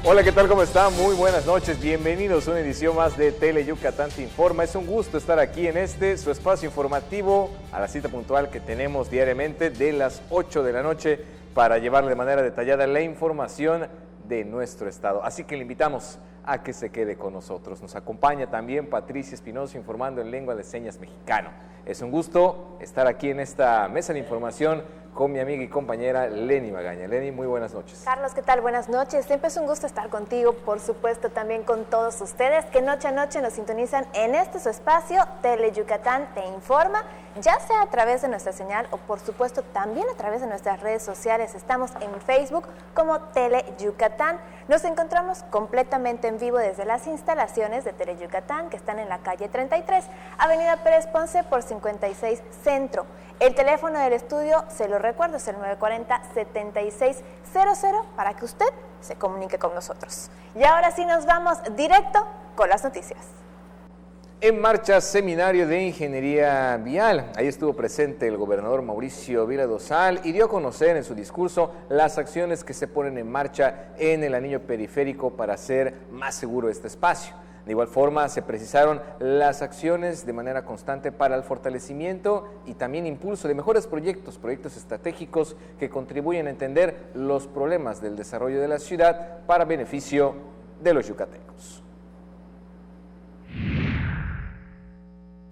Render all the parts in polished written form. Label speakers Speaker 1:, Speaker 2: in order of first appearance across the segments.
Speaker 1: Hola, ¿qué tal? ¿Cómo está? Muy buenas noches. Bienvenidos a una edición más de Tele Yucatán Te Informa. Es un gusto estar aquí en su espacio informativo, a la cita puntual que tenemos diariamente de las 8 de la noche para llevarle de manera detallada la información de nuestro estado. Así que le invitamos a que se quede con nosotros. Nos acompaña también Patricia Espinosa informando en lengua de señas mexicano. Es un gusto estar aquí en esta mesa de información con mi amiga y compañera Lenny Magaña. Lenny, muy buenas noches.
Speaker 2: Carlos, ¿qué tal? Buenas noches. Siempre es un gusto estar contigo, por supuesto, también con todos ustedes que noche a noche nos sintonizan en su espacio, Tele Yucatán Te Informa, ya sea a través de nuestra señal o, por supuesto, también a través de nuestras redes sociales. Estamos en Facebook como Tele Yucatán. Nos encontramos completamente en vivo desde las instalaciones de Tele Yucatán, que están en la calle 33, Avenida Pérez Ponce por 56 Centro. El teléfono del estudio, se lo recuerdo, es el 940-7600 para que usted se comunique con nosotros. Y ahora sí nos vamos directo con las noticias.
Speaker 1: En marcha seminario de ingeniería vial. Ahí estuvo presente el gobernador Mauricio Vila Dosal y dio a conocer en su discurso las acciones que se ponen en marcha en el anillo periférico para hacer más seguro este espacio. De igual forma, se precisaron las acciones de manera constante para el fortalecimiento y también impulso de mejores proyectos estratégicos que contribuyen a entender los problemas del desarrollo de la ciudad para beneficio de los yucatecos.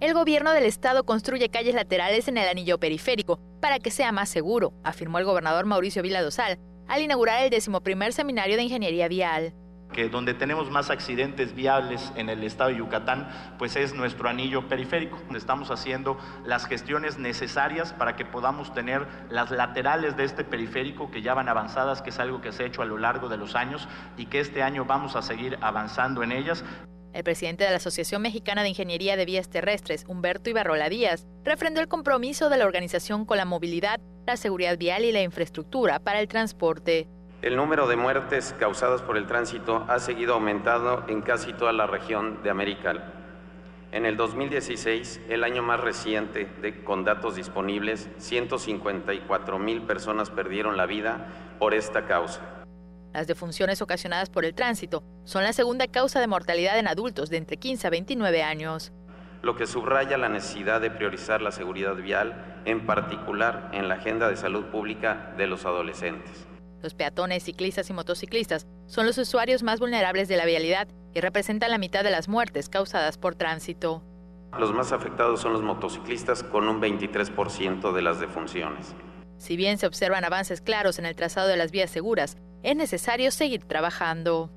Speaker 3: El gobierno del estado construye calles laterales en el anillo periférico para que sea más seguro, afirmó el gobernador Mauricio Vila Dosal al inaugurar el 11º seminario de ingeniería vial.
Speaker 4: Que donde tenemos más accidentes viales en el estado de Yucatán, pues es nuestro anillo periférico. Estamos haciendo las gestiones necesarias para que podamos tener las laterales de este periférico que ya van avanzadas, que es algo que se ha hecho a lo largo de los años y que este año vamos a seguir avanzando en ellas.
Speaker 3: El presidente de la Asociación Mexicana de Ingeniería de Vías Terrestres, Humberto Ibarrola Díaz, refrendó el compromiso de la organización con la movilidad, la seguridad vial y la infraestructura para el transporte.
Speaker 5: El número de muertes causadas por el tránsito ha seguido aumentando en casi toda la región de América. En el 2016, el año más reciente con datos disponibles, 154,000 personas perdieron la vida por esta causa.
Speaker 3: Las defunciones ocasionadas por el tránsito son la segunda causa de mortalidad en adultos de entre 15 a 29 años.
Speaker 5: Lo que subraya la necesidad de priorizar la seguridad vial, en particular en la agenda de salud pública de los adolescentes.
Speaker 3: Los peatones, ciclistas y motociclistas son los usuarios más vulnerables de la vialidad y representan la mitad de las muertes causadas por tránsito.
Speaker 5: Los más afectados son los motociclistas, con un 23% de las defunciones.
Speaker 3: Si bien se observan avances claros en el trazado de las vías seguras, es necesario seguir trabajando.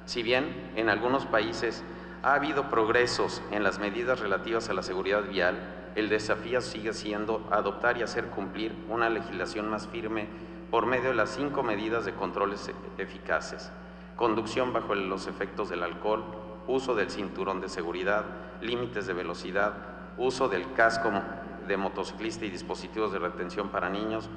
Speaker 5: Si bien en algunos países ha habido progresos en las medidas relativas a la seguridad vial, el desafío sigue siendo adoptar y hacer cumplir una legislación más firme por medio de las 5 medidas de controles eficaces: conducción bajo los efectos del alcohol, uso del cinturón de seguridad, límites de velocidad, uso del casco de motociclista y dispositivos de retención para niños,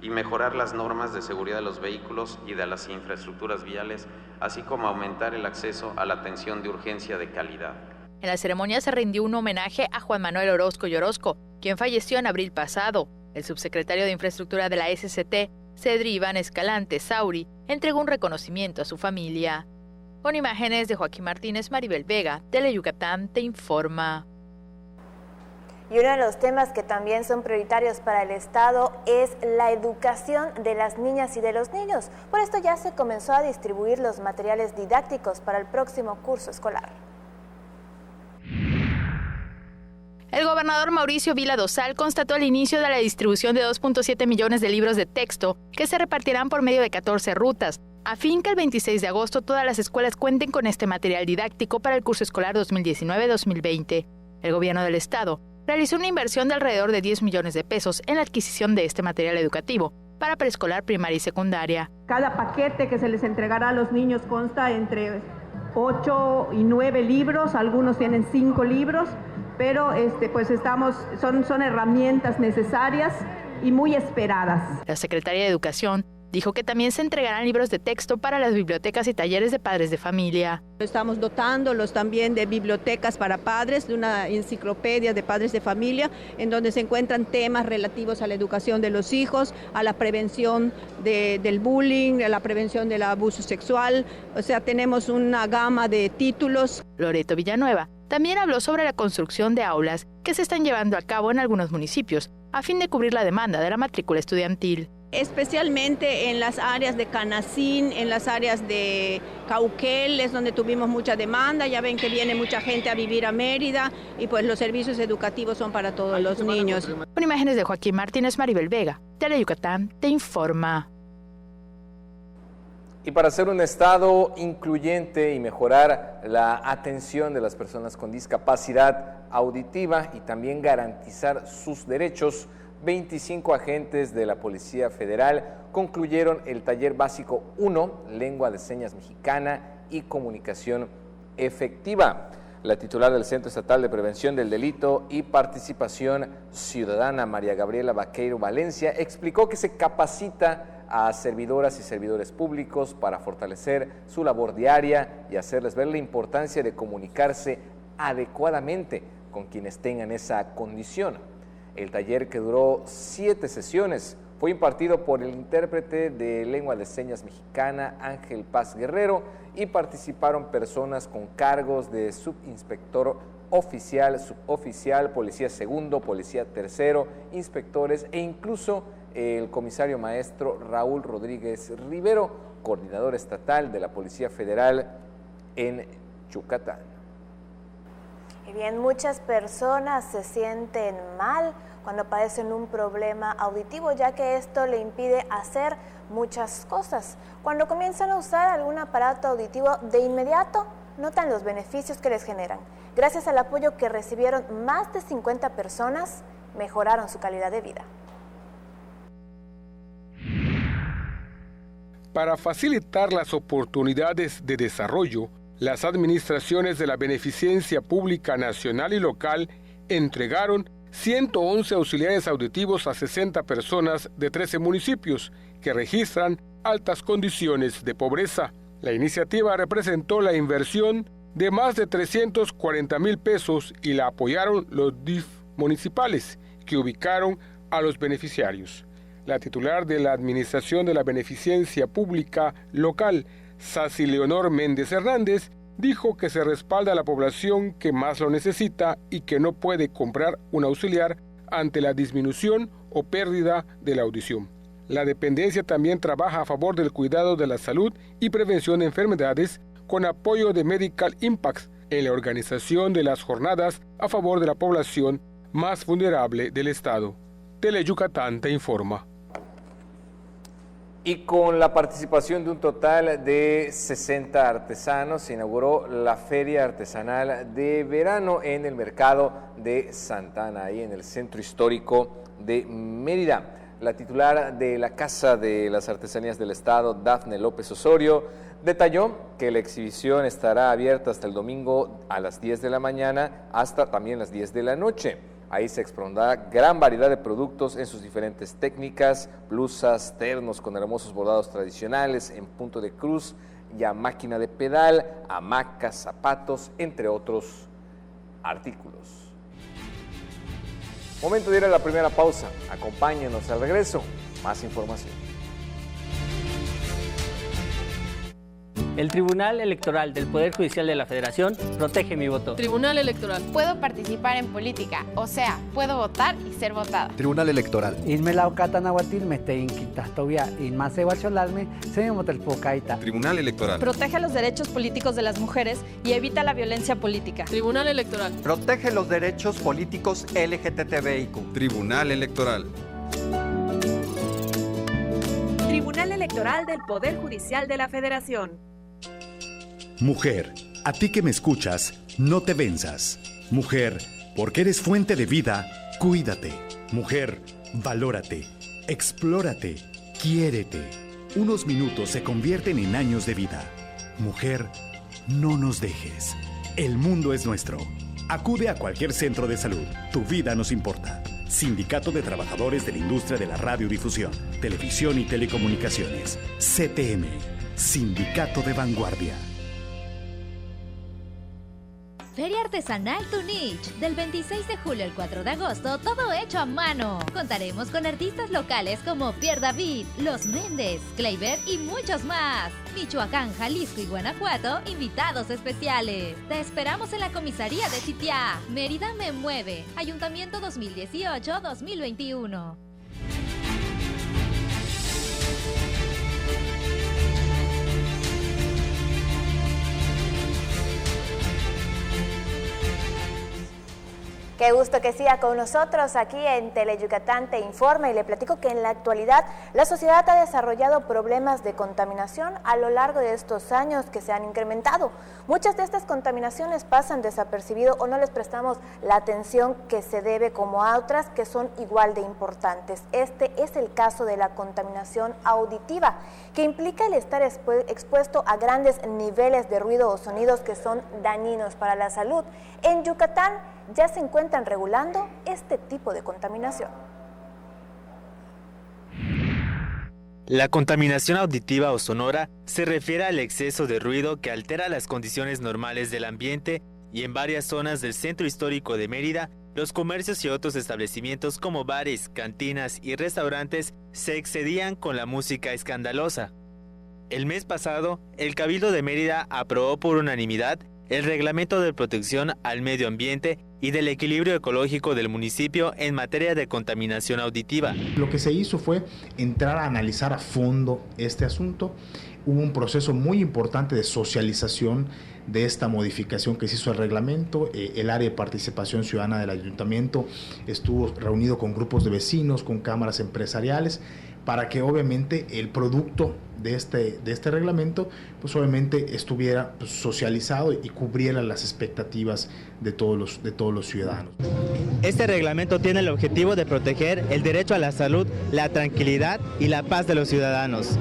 Speaker 5: y mejorar las normas de seguridad de los vehículos y de las infraestructuras viales, así como aumentar el acceso a la atención de urgencia de calidad.
Speaker 3: En la ceremonia se rindió un homenaje a Juan Manuel Orozco y Orozco, quien falleció en abril pasado. El subsecretario de Infraestructura de la SCT, Cedri Iván Escalante Sauri, entregó un reconocimiento a su familia. Con imágenes de Joaquín Martínez, Maribel Vega, Tele Yucatán Te Informa.
Speaker 2: Y uno de los temas que también son prioritarios para el Estado es la educación de las niñas y de los niños. Por esto ya se comenzó a distribuir los materiales didácticos para el próximo curso escolar.
Speaker 3: El gobernador Mauricio Vila Dosal constató el inicio de la distribución de 2.7 millones de libros de texto que se repartirán por medio de 14 rutas, a fin que el 26 de agosto todas las escuelas cuenten con este material didáctico para el curso escolar 2019-2020. El gobierno del Estado realizó una inversión de alrededor de 10 millones de pesos en la adquisición de este material educativo para preescolar, primaria y secundaria.
Speaker 6: Cada paquete que se les entregará a los niños consta entre 8 y 9 libros, algunos tienen 5 libros, pero son herramientas necesarias y muy esperadas.
Speaker 3: La Secretaría de Educación Dijo que también se entregarán libros de texto para las bibliotecas y talleres de padres de familia.
Speaker 6: Estamos dotándolos también de bibliotecas para padres, de una enciclopedia de padres de familia, en donde se encuentran temas relativos a la educación de los hijos, a la prevención del bullying, a la prevención del abuso sexual. O sea, tenemos una gama de títulos.
Speaker 3: Loreto Villanueva también habló sobre la construcción de aulas que se están llevando a cabo en algunos municipios, a fin de cubrir la demanda de la matrícula estudiantil.
Speaker 6: Especialmente en las áreas de Canacín, en las áreas de Cauquel, es donde tuvimos mucha demanda. Ya ven que viene mucha gente a vivir a Mérida y pues los servicios educativos son para todos los niños.
Speaker 3: Con imágenes de Joaquín Martínez, Maribel Vega, Teleyucatán te informa.
Speaker 1: Y para ser un estado incluyente y mejorar la atención de las personas con discapacidad auditiva y también garantizar sus derechos, 25 agentes de la Policía Federal concluyeron el taller básico 1, Lengua de Señas Mexicana y Comunicación Efectiva. La titular del Centro Estatal de Prevención del Delito y Participación Ciudadana, María Gabriela Vaqueiro Valencia, explicó que se capacita a servidoras y servidores públicos para fortalecer su labor diaria y hacerles ver la importancia de comunicarse adecuadamente con quienes tengan esa condición. El taller, que duró 7 sesiones, fue impartido por el intérprete de lengua de señas mexicana Ángel Paz Guerrero y participaron personas con cargos de subinspector oficial, suboficial, policía segundo, policía tercero, inspectores e incluso el comisario maestro Raúl Rodríguez Rivero, coordinador estatal de la Policía Federal en Yucatán.
Speaker 2: Y bien, muchas personas se sienten mal cuando padecen un problema auditivo, ya que esto le impide hacer muchas cosas. Cuando comienzan a usar algún aparato auditivo, de inmediato notan los beneficios que les generan. Gracias al apoyo que recibieron, más de 50 personas mejoraron su calidad de vida.
Speaker 7: Para facilitar las oportunidades de desarrollo, las administraciones de la Beneficencia Pública Nacional y Local entregaron 111 auxiliares auditivos a 60 personas de 13 municipios que registran altas condiciones de pobreza. La iniciativa representó la inversión de más de 340,000 pesos y la apoyaron los DIF municipales, que ubicaron a los beneficiarios. La titular de la Administración de la Beneficencia Pública Local, Sacy Leonor Méndez Hernández, dijo que se respalda a la población que más lo necesita y que no puede comprar un auxiliar ante la disminución o pérdida de la audición. La dependencia también trabaja a favor del cuidado de la salud y prevención de enfermedades con apoyo de Medical Impact en la organización de las jornadas a favor de la población más vulnerable del estado. Teleyucatán te informa.
Speaker 1: Y con la participación de un total de 60 artesanos, se inauguró la Feria Artesanal de Verano en el Mercado de Santa Ana, ahí en el Centro Histórico de Mérida. La titular de la Casa de las Artesanías del Estado, Dafne López Osorio, detalló que la exhibición estará abierta hasta el domingo a las 10 de la mañana hasta también las 10 de la noche. Ahí se expondrá gran variedad de productos en sus diferentes técnicas, blusas, ternos con hermosos bordados tradicionales en punto de cruz y a máquina de pedal, hamacas, zapatos, entre otros artículos. Momento de ir a la primera pausa. Acompáñenos al regreso. Más información.
Speaker 8: El Tribunal Electoral del Poder Judicial de la Federación protege mi voto.
Speaker 9: Tribunal Electoral.
Speaker 10: Puedo participar en política, o sea, puedo votar y ser votada.
Speaker 11: Tribunal Electoral.
Speaker 12: Tribunal Electoral.
Speaker 13: Protege los derechos políticos de las mujeres y evita la violencia política.
Speaker 9: Tribunal Electoral.
Speaker 14: Protege los derechos políticos LGTBIQ.
Speaker 12: Tribunal Electoral.
Speaker 15: Tribunal Electoral del Poder Judicial de la Federación.
Speaker 16: Mujer, a ti que me escuchas, no te venzas. Mujer, porque eres fuente de vida, cuídate. Mujer, valórate, explórate, quiérete. Unos minutos se convierten en años de vida. Mujer, no nos dejes. El mundo es nuestro. Acude a cualquier centro de salud. Tu vida nos importa. Sindicato de Trabajadores de la Industria de la Radiodifusión, Televisión y Telecomunicaciones. CTM, Sindicato de Vanguardia.
Speaker 9: Feria Artesanal Tunich, del 26 de julio al 4 de agosto, todo hecho a mano. Contaremos con artistas locales como Pierre David, Los Méndez, Kleiber y muchos más. Michoacán, Jalisco y Guanajuato, invitados especiales. Te esperamos en la comisaría de Titiá. Mérida me mueve. Ayuntamiento 2018-2021.
Speaker 2: Qué gusto que siga con nosotros aquí en Teleyucatán Te Informa, y le platico que en la actualidad la sociedad ha desarrollado problemas de contaminación a lo largo de estos años que se han incrementado. Muchas de estas contaminaciones pasan desapercibido o no les prestamos la atención que se debe, como a otras que son igual de importantes. Este es el caso de la contaminación auditiva, que implica el estar expuesto a grandes niveles de ruido o sonidos que son dañinos para la salud. En Yucatán ya se encuentran regulando este tipo de contaminación.
Speaker 11: La contaminación auditiva o sonora se refiere al exceso de ruido que altera las condiciones normales del ambiente, y en varias zonas del centro histórico de Mérida, los comercios y otros establecimientos como bares, cantinas y restaurantes se excedían con la música escandalosa. El mes pasado, el Cabildo de Mérida aprobó por unanimidad el Reglamento de Protección al Medio Ambiente y del Equilibrio Ecológico del municipio en materia de contaminación auditiva.
Speaker 17: Lo que se hizo fue entrar a analizar a fondo este asunto. Hubo un proceso muy importante de socialización de esta modificación que se hizo al reglamento. El área de participación ciudadana del ayuntamiento estuvo reunido con grupos de vecinos, con cámaras empresariales, para que obviamente el producto de este reglamento pues obviamente estuviera socializado y cubriera las expectativas de todos los ciudadanos.
Speaker 11: Este reglamento tiene el objetivo de proteger el derecho a la salud, la tranquilidad y la paz de los ciudadanos.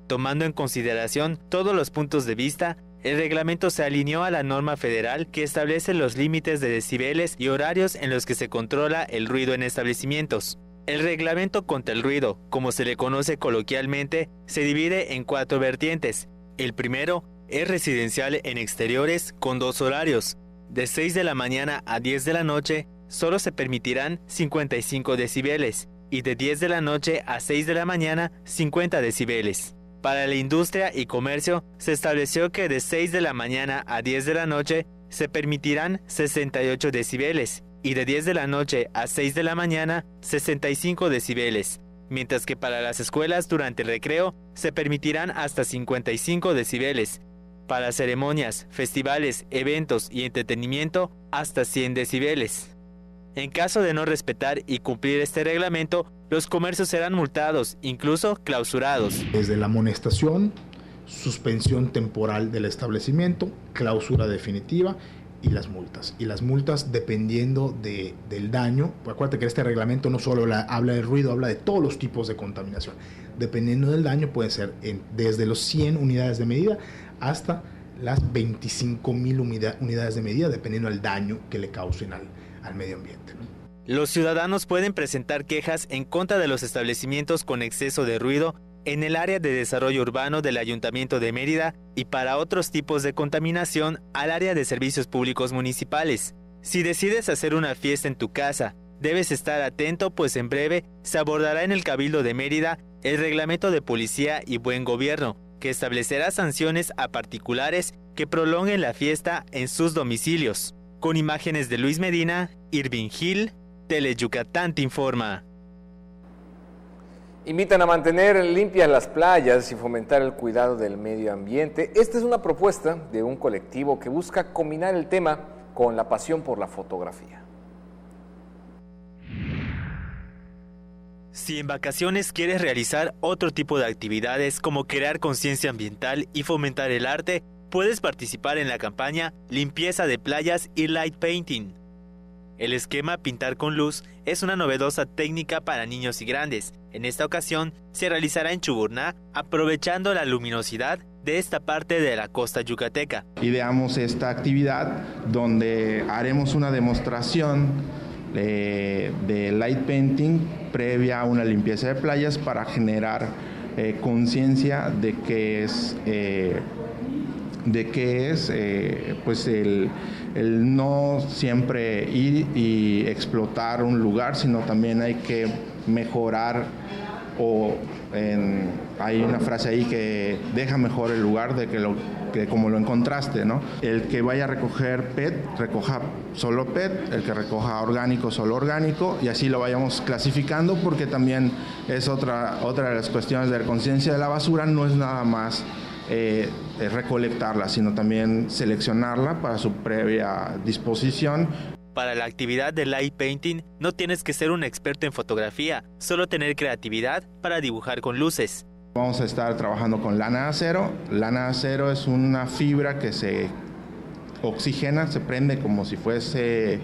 Speaker 11: Tomando en consideración todos los puntos de vista, el reglamento se alineó a la norma federal que establece los límites de decibeles y horarios en los que se controla el ruido en establecimientos. El reglamento contra el ruido, como se le conoce coloquialmente, se divide en 4 vertientes. El primero es residencial en exteriores con 2 horarios. De 6 de la mañana a 10 de la noche solo se permitirán 55 decibeles y de 10 de la noche a 6 de la mañana 50 decibeles. Para la industria y comercio se estableció que de 6 de la mañana a 10 de la noche se permitirán 68 decibeles y de 10 de la noche a 6 de la mañana 65 decibeles, mientras que para las escuelas durante el recreo se permitirán hasta 55 decibeles. Para ceremonias, festivales, eventos y entretenimiento hasta 100 decibeles. En caso de no respetar y cumplir este reglamento, los comercios serán multados, incluso clausurados.
Speaker 17: Desde la amonestación, suspensión temporal del establecimiento, clausura definitiva y las multas. Y las multas dependiendo del daño. Acuérdate que este reglamento no solo habla del ruido, habla de todos los tipos de contaminación. Dependiendo del daño puede ser desde los 100 unidades de medida hasta las 25,000 unidades de medida, dependiendo del daño que le causen al medio ambiente, ¿no?
Speaker 11: Los ciudadanos pueden presentar quejas en contra de los establecimientos con exceso de ruido en el área de desarrollo urbano del Ayuntamiento de Mérida y para otros tipos de contaminación al área de servicios públicos municipales. Si decides hacer una fiesta en tu casa, debes estar atento, pues en breve se abordará en el Cabildo de Mérida el Reglamento de Policía y Buen Gobierno, que establecerá sanciones a particulares que prolonguen la fiesta en sus domicilios. Con imágenes de Luis Medina, Irving Gil, Teleyucatán Te Informa.
Speaker 1: Invitan a mantener limpias las playas y fomentar el cuidado del medio ambiente. Esta es una propuesta de un colectivo que busca combinar el tema con la pasión por la fotografía.
Speaker 11: Si en vacaciones quieres realizar otro tipo de actividades como crear conciencia ambiental y fomentar el arte, puedes participar en la campaña Limpieza de Playas y Light Painting. El esquema Pintar con Luz es una novedosa técnica para niños y grandes. En esta ocasión se realizará en Chuburná, aprovechando la luminosidad de esta parte de la costa yucateca.
Speaker 18: Ideamos esta actividad donde haremos una demostración de light painting previa a una limpieza de playas para generar conciencia de qué es pues el no siempre ir y explotar un lugar, sino también hay que mejorar, hay una frase ahí que deja mejor el lugar de que como lo encontraste, ¿no? El que vaya a recoger PET, recoja solo PET, el que recoja orgánico, solo orgánico, y así lo vayamos clasificando, porque también es otra de las cuestiones de la conciencia de la basura, no es nada más recolectarla, sino también seleccionarla para su previa disposición.
Speaker 11: Para la actividad de light painting no tienes que ser un experto en fotografía, solo tener creatividad para dibujar con luces.
Speaker 18: Vamos a estar trabajando con lana de acero. Lana de acero es una fibra que se oxigena, se prende como si fuese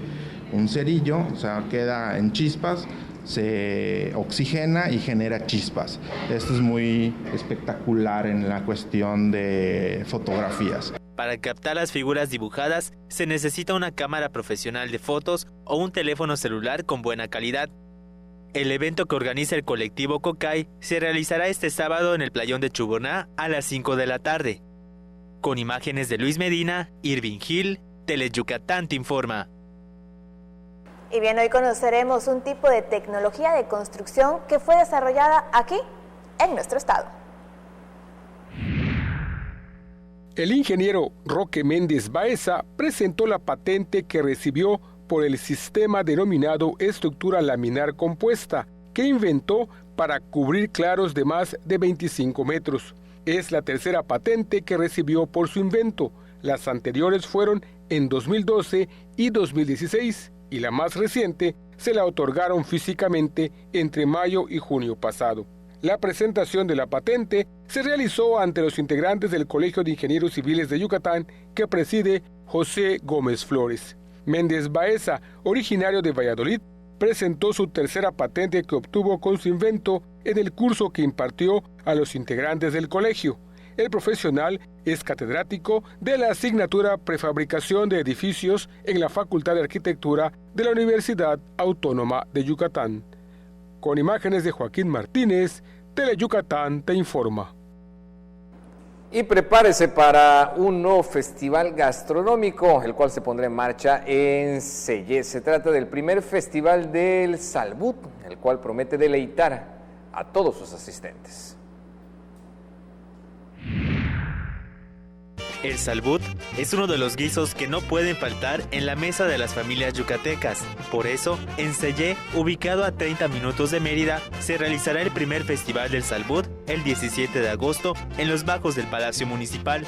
Speaker 18: un cerillo, o sea, queda en chispas, se oxigena y genera chispas. Esto es muy espectacular en la cuestión de fotografías.
Speaker 11: Para captar las figuras dibujadas se necesita una cámara profesional de fotos o un teléfono celular con buena calidad. El evento que organiza el colectivo Cocay se realizará este sábado en el playón de Chuburná a las 5 de la tarde. Con imágenes de Luis Medina, Irving Gil, Teleyucatán te informa.
Speaker 2: Y bien, hoy conoceremos un tipo de tecnología de construcción que fue desarrollada aquí, en nuestro estado.
Speaker 7: El ingeniero Roque Méndez Baeza presentó la patente que recibió por el sistema denominado estructura laminar compuesta, que inventó para cubrir claros de más de 25 metros. Es la tercera patente que recibió por su invento. Las anteriores fueron en 2012 y 2016, y la más reciente se la otorgaron físicamente entre mayo y junio pasado. La presentación de la patente se realizó ante los integrantes del Colegio de Ingenieros Civiles de Yucatán, que preside José Gómez Flores. Méndez Baeza, originario de Valladolid, presentó su tercera patente que obtuvo con su invento en el curso que impartió a los integrantes del colegio. El profesional es catedrático de la asignatura Prefabricación de Edificios en la Facultad de Arquitectura de la Universidad Autónoma de Yucatán. Con imágenes de Joaquín Martínez, Teleyucatán te informa.
Speaker 1: Y prepárese para un nuevo festival gastronómico, el cual se pondrá en marcha en Sellé. Se trata del primer festival del Salbut, el cual promete deleitar a todos sus asistentes.
Speaker 11: El salbut es uno de los guisos que no pueden faltar en la mesa de las familias yucatecas. Por eso, en Sellé, ubicado a 30 minutos de Mérida, se realizará el primer festival del salbut el 17 de agosto en los bajos del Palacio Municipal.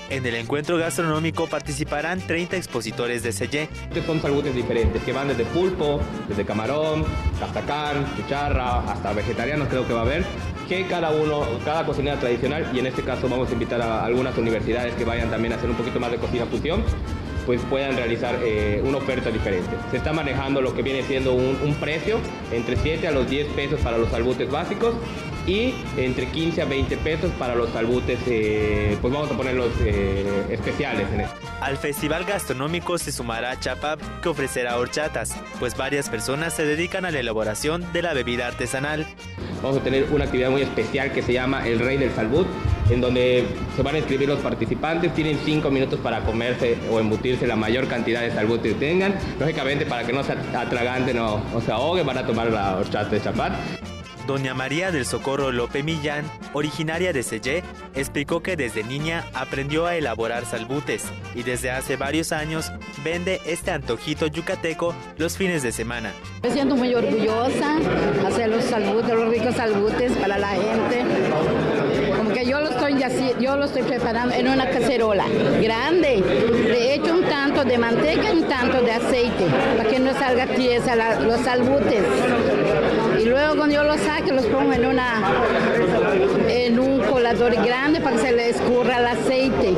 Speaker 11: En el encuentro gastronómico participarán 30 expositores de Sellé.
Speaker 19: Son salbutes diferentes, que van desde pulpo, desde camarón, hasta carne, chicharra, hasta vegetarianos creo que va a haber, que cada cocinera tradicional, y en este caso vamos a invitar a algunas universidades que vayan también a hacer un poquito más de cocina fusión, pues puedan realizar una oferta diferente. Se está manejando lo que viene siendo un precio entre 7 a los 10 pesos para los salbutes básicos y entre 15 a 20 pesos para los salbutes, pues vamos a ponerlos especiales en esto.
Speaker 11: Al festival gastronómico se sumará Chapap, que ofrecerá horchatas, pues varias personas se dedican a la elaboración de la bebida artesanal.
Speaker 19: Vamos a tener una actividad muy especial que se llama El Rey del Salbut, en donde se van a inscribir los participantes, tienen 5 minutos para comerse o embutirse la mayor cantidad de salbut que tengan. Lógicamente, para que no se atraganten o se ahoguen, van a tomar la horchata de Chapap.
Speaker 11: Doña María del Socorro Lope Millán, originaria de Sellé, explicó que desde niña aprendió a elaborar salbutes y desde hace varios años vende este antojito yucateco los fines de semana.
Speaker 20: Me siento muy orgullosa hacer los salbutes, los ricos salbutes para la gente. Como que yo lo estoy preparando en una cacerola grande. Le echo un tanto de manteca y un tanto de aceite para que no salga tiesa los salbutes. Y luego cuando yo los saque los pongo en un colador grande para que se le escurra el aceite.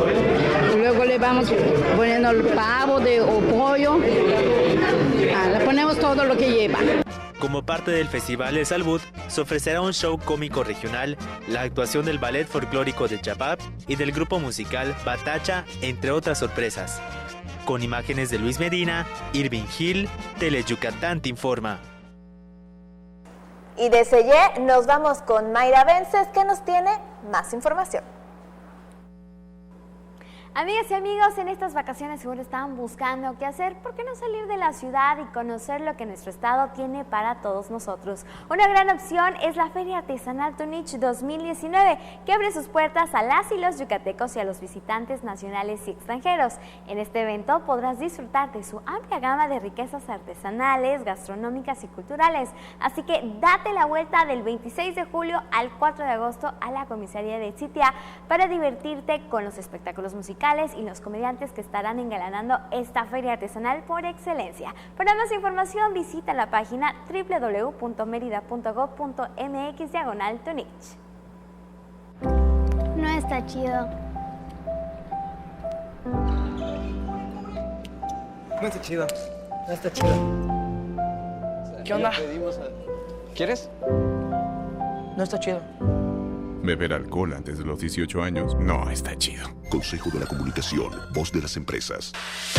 Speaker 20: Y luego le vamos poniendo el pavo o pollo. Le ponemos todo lo que lleva.
Speaker 11: Como parte del Festival del Salbut, se ofrecerá un show cómico regional, la actuación del ballet folclórico de Chapap y del grupo musical Batacha, entre otras sorpresas. Con imágenes de Luis Medina, Irving Gil, Teleyucatán te informa.
Speaker 2: Y de Selle nos vamos con Mayra Vences, que nos tiene más información.
Speaker 21: Amigas y amigos, en estas vacaciones seguro estaban buscando qué hacer. ¿Por qué no salir de la ciudad y conocer lo que nuestro estado tiene para todos nosotros? Una gran opción es la Feria Artesanal Tunich 2019, que abre sus puertas a las y los yucatecos y a los visitantes nacionales y extranjeros. En este evento podrás disfrutar de su amplia gama de riquezas artesanales, gastronómicas y culturales. Así que date la vuelta del 26 de julio al 4 de agosto a la comisaría de Xitia para divertirte con los espectáculos musicales y los comediantes que estarán engalanando esta feria artesanal por excelencia. Para más información visita la página www.merida.gov.mx/Tunich.
Speaker 22: No está chido.
Speaker 23: No está chido. No está chido. ¿Qué onda? ¿Quieres? No está chido.
Speaker 24: Beber alcohol antes de los 18 años no está chido.
Speaker 25: Consejo de la Comunicación, voz de las empresas.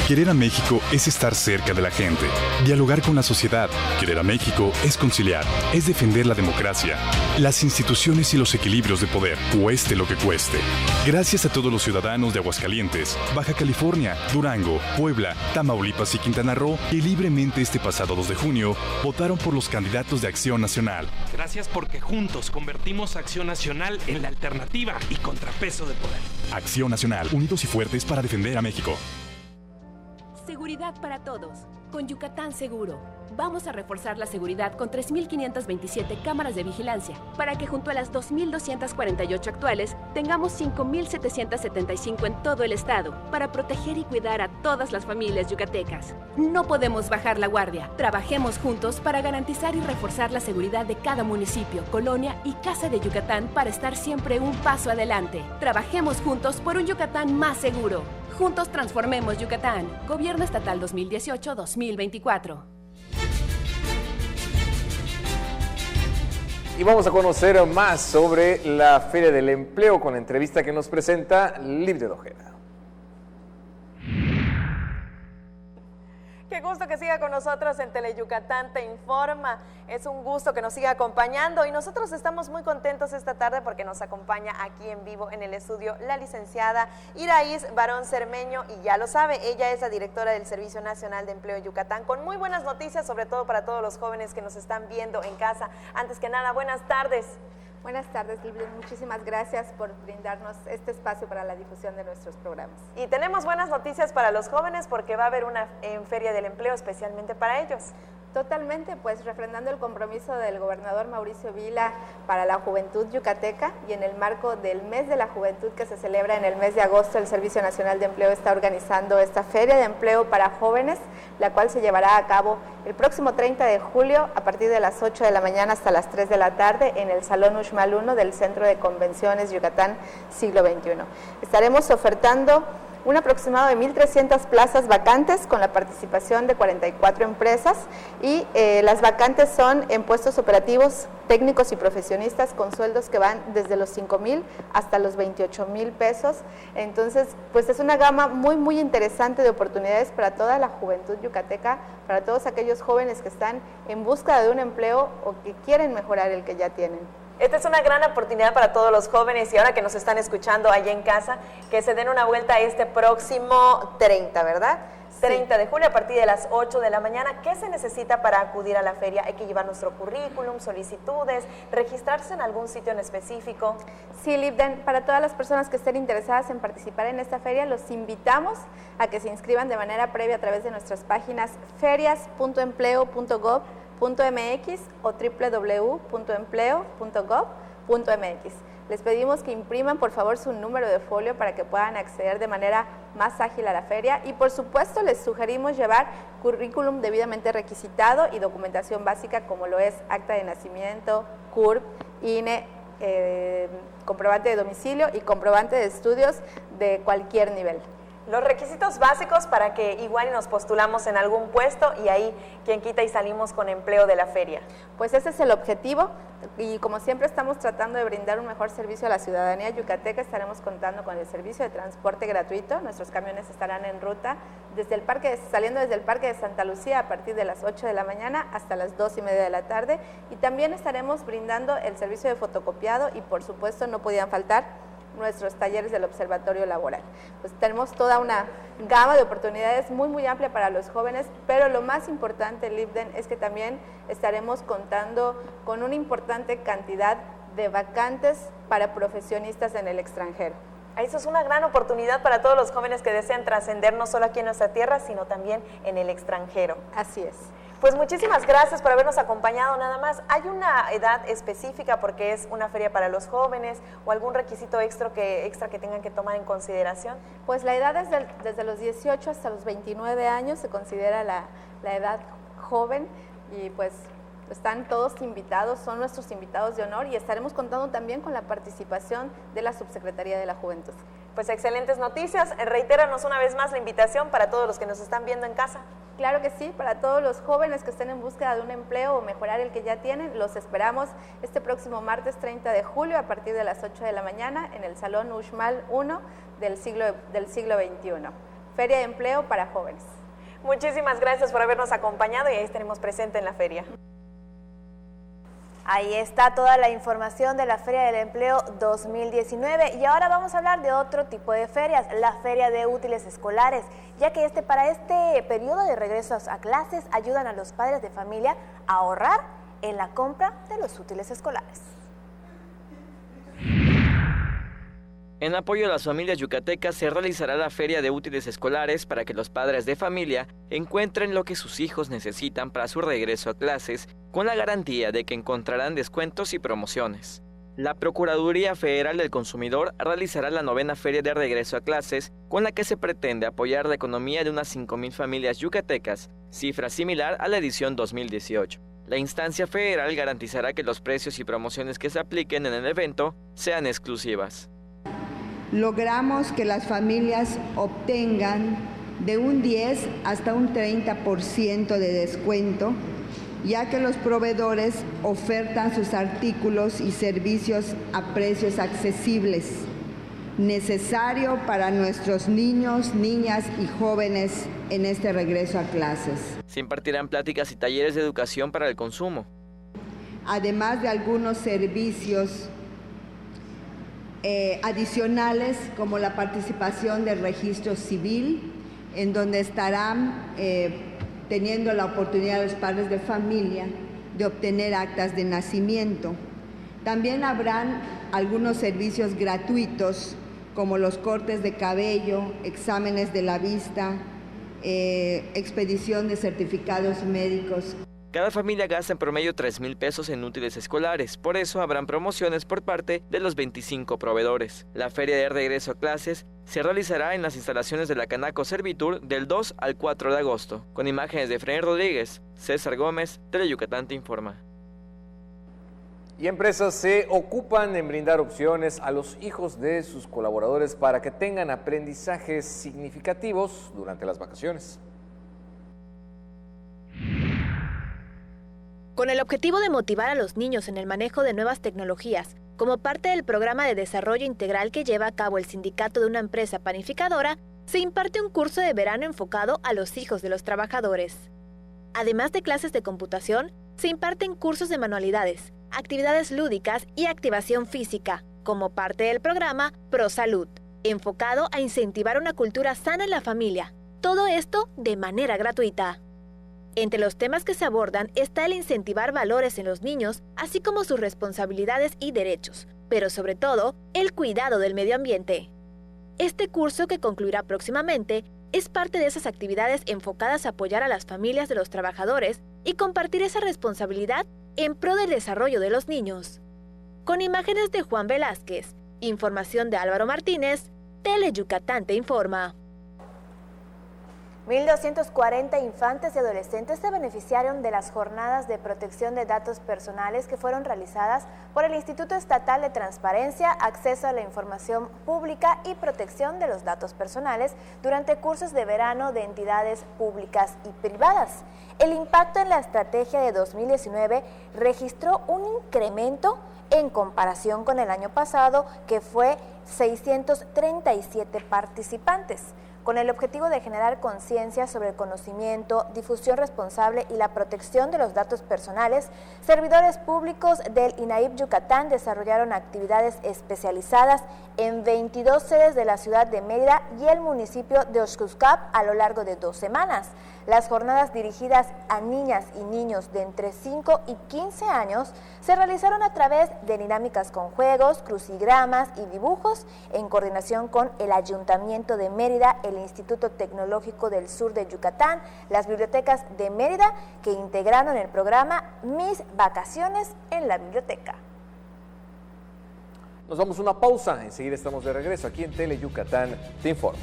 Speaker 16: Querer a México es estar cerca de la gente, dialogar con la sociedad. Querer a México es conciliar, es defender la democracia, las instituciones y los equilibrios de poder, cueste lo que cueste. Gracias a todos los ciudadanos de Aguascalientes, Baja California, Durango, Puebla, Tamaulipas y Quintana Roo que libremente este pasado 2 de junio votaron por los candidatos de Acción Nacional.
Speaker 26: Gracias porque juntos convertimos a Acción Nacional en la alternativa y contrapeso de poder.
Speaker 16: Acción Nacional, unidos y fuertes para defender a México.
Speaker 15: Seguridad para todos. Con Yucatán Seguro. Vamos a reforzar la seguridad con 3.527 cámaras de vigilancia para que junto a las 2.248 actuales tengamos 5.775 en todo el estado para proteger y cuidar a todas las familias yucatecas. No podemos bajar la guardia. Trabajemos juntos para garantizar y reforzar la seguridad de cada municipio, colonia y casa de Yucatán para estar siempre un paso adelante. Trabajemos juntos por un Yucatán más seguro. Juntos transformemos Yucatán. Gobierno Estatal 2018-2024.
Speaker 1: Y vamos a conocer más sobre la Feria del Empleo con la entrevista que nos presenta Livia Ojeda.
Speaker 27: Qué gusto que siga con nosotros en Teleyucatán Te Informa. Es un gusto que nos siga acompañando y nosotros estamos muy contentos esta tarde porque nos acompaña aquí en vivo en el estudio la licenciada Iraíz Barón Cermeño y ya lo sabe, ella es la directora del Servicio Nacional de Empleo de Yucatán con muy buenas noticias, sobre todo para todos los jóvenes que nos están viendo en casa. Antes que nada, buenas tardes.
Speaker 28: Buenas tardes, Livia. Muchísimas gracias por brindarnos este espacio para la difusión de nuestros programas.
Speaker 27: Y tenemos buenas noticias para los jóvenes porque va a haber una Feria del Empleo especialmente para ellos.
Speaker 28: Totalmente, pues refrendando el compromiso del gobernador Mauricio Vila para la juventud yucateca y en el marco del mes de la juventud que se celebra en el mes de agosto, el Servicio Nacional de Empleo está organizando esta Feria de Empleo para jóvenes, la cual se llevará a cabo el próximo 30 de julio a partir de las 8 de la mañana hasta las 3 de la tarde en el Salón Uxmal 1 del Centro de Convenciones Yucatán Siglo XXI. Estaremos ofertando un aproximado de 1.300 plazas vacantes con la participación de 44 empresas y las vacantes son en puestos operativos, técnicos y profesionistas con sueldos que van desde los 5,000 hasta los 28,000 pesos. Entonces, pues es una gama muy interesante de oportunidades para toda la juventud yucateca, para todos aquellos jóvenes que están en búsqueda de un empleo o que quieren mejorar el que ya tienen.
Speaker 27: Esta es una gran oportunidad para todos los jóvenes y ahora que nos están escuchando allá en casa, que se den una vuelta este próximo 30, ¿verdad? 30 de julio a partir de las 8 de la mañana. ¿Qué se necesita para acudir a la feria? Hay que llevar nuestro currículum, solicitudes, registrarse en algún sitio en específico.
Speaker 28: Sí, Livden, para todas las personas que estén interesadas en participar en esta feria, los invitamos a que se inscriban de manera previa a través de nuestras páginas ferias.empleo.gov.mx o www.empleo.gov.mx. Les pedimos que impriman por favor su número de folio para que puedan acceder de manera más ágil a la feria y por supuesto les sugerimos llevar currículum debidamente requisitado y documentación básica como lo es acta de nacimiento, CURP, INE, comprobante de domicilio y comprobante de estudios de cualquier nivel.
Speaker 27: Los requisitos básicos para que igual nos postulamos en algún puesto y ahí quien quita y salimos con empleo de la feria.
Speaker 28: Pues ese es el objetivo y como siempre estamos tratando de brindar un mejor servicio a la ciudadanía yucateca, estaremos contando con el servicio de transporte gratuito. Nuestros camiones estarán en ruta saliendo desde el Parque de Santa Lucía a partir de las 8 de la mañana hasta las 2:30 de la tarde y también estaremos brindando el servicio de fotocopiado y por supuesto no podían faltar nuestros talleres del observatorio laboral. Pues tenemos toda una gama de oportunidades muy amplia para los jóvenes, pero lo más importante, Libden, es que también estaremos contando con una importante cantidad de vacantes para profesionistas en el extranjero.
Speaker 27: Eso es una gran oportunidad para todos los jóvenes que desean trascender no solo aquí en nuestra tierra, sino también en el extranjero.
Speaker 28: Así es.
Speaker 27: Pues muchísimas gracias por habernos acompañado. Nada más, ¿hay una edad específica porque es una feria para los jóvenes o algún requisito extra que tengan que tomar en consideración?
Speaker 28: Pues la edad es desde los 18 hasta los 29 años, se considera la edad joven y pues están todos invitados, son nuestros invitados de honor y estaremos contando también con la participación de la Subsecretaría de la Juventud.
Speaker 27: Pues excelentes noticias. Reitéranos una vez más la invitación para todos los que nos están viendo en casa.
Speaker 28: Claro que sí, para todos los jóvenes que estén en búsqueda de un empleo o mejorar el que ya tienen, los esperamos este próximo martes 30 de julio a partir de las 8 de la mañana en el Salón Uxmal 1 del siglo XXI. Feria de Empleo para Jóvenes.
Speaker 27: Muchísimas gracias por habernos acompañado y ahí estaremos presentes en la feria.
Speaker 2: Ahí está toda la información de la Feria del Empleo 2019 y ahora vamos a hablar de otro tipo de ferias, la Feria de Útiles Escolares, ya que para este periodo de regresos a clases ayudan a los padres de familia a ahorrar en la compra de los útiles escolares.
Speaker 3: En apoyo a las familias yucatecas se realizará la Feria de Útiles Escolares para que los padres de familia encuentren lo que sus hijos necesitan para su regreso a clases, con la garantía de que encontrarán descuentos y promociones. La Procuraduría Federal del Consumidor realizará la 9ª Feria de Regreso a Clases, con la que se pretende apoyar la economía de unas 5,000 familias yucatecas, cifra similar a la edición 2018. La instancia federal garantizará que los precios y promociones que se apliquen en el evento sean exclusivas.
Speaker 4: Logramos que las familias obtengan de un 10 hasta un 30% de descuento, ya que los proveedores ofertan sus artículos y servicios a precios accesibles, necesario para nuestros niños, niñas y jóvenes en este regreso a clases.
Speaker 3: Se impartirán pláticas y talleres de educación para el consumo.
Speaker 4: Además de algunos servicios adicionales como la participación del registro civil, en donde estarán teniendo la oportunidad los padres de familia de obtener actas de nacimiento. También habrán algunos servicios gratuitos como los cortes de cabello, exámenes de la vista, expedición de certificados médicos.
Speaker 3: Cada familia gasta en promedio 3,000 pesos en útiles escolares, por eso habrán promociones por parte de los 25 proveedores. La Feria de Regreso a Clases se realizará en las instalaciones de la Canaco Servitur del 2 al 4 de agosto. Con imágenes de Efraín Rodríguez, César Gómez, Teleyucatán te informa.
Speaker 1: Y empresas se ocupan en brindar opciones a los hijos de sus colaboradores para que tengan aprendizajes significativos durante las vacaciones.
Speaker 2: Con el objetivo de motivar a los niños en el manejo de nuevas tecnologías, como parte del programa de desarrollo integral que lleva a cabo el sindicato de una empresa panificadora, se imparte un curso de verano enfocado a los hijos de los trabajadores. Además de clases de computación, se imparten cursos de manualidades, actividades lúdicas y activación física, como parte del programa ProSalud, enfocado a incentivar una cultura sana en la familia. Todo esto de manera gratuita. Entre los temas que se abordan está el incentivar valores en los niños, así como sus responsabilidades y derechos, pero sobre todo, el cuidado del medio ambiente. Este curso, que concluirá próximamente, es parte de esas actividades enfocadas a apoyar a las familias de los trabajadores y compartir esa responsabilidad en pro del desarrollo de los niños. Con imágenes de Juan Velázquez, información de Álvaro Martínez, Teleyucatán te informa. 1.240 infantes y adolescentes se beneficiaron de las jornadas de protección de datos personales que fueron realizadas por el Instituto Estatal de Transparencia, Acceso a la Información Pública y Protección de los Datos Personales durante cursos de verano de entidades públicas y privadas. El impacto en la estrategia de 2019 registró un incremento en comparación con el año pasado, que fue 637 participantes. Con el objetivo de generar conciencia sobre el conocimiento, difusión responsable y la protección de los datos personales, servidores públicos del INAIP Yucatán desarrollaron actividades especializadas en 22 sedes de la ciudad de Mérida y el municipio de Oxuscap a lo largo de 2 semanas. Las jornadas dirigidas a niñas y niños de entre 5 y 15 años se realizaron a través de dinámicas con juegos, crucigramas y dibujos en coordinación con el Ayuntamiento de Mérida, el Instituto Tecnológico del Sur de Yucatán, las bibliotecas de Mérida, que integraron el programa Mis Vacaciones en la Biblioteca.
Speaker 1: Nos vamos a una pausa, enseguida estamos de regreso aquí en Tele Yucatán Te Informa.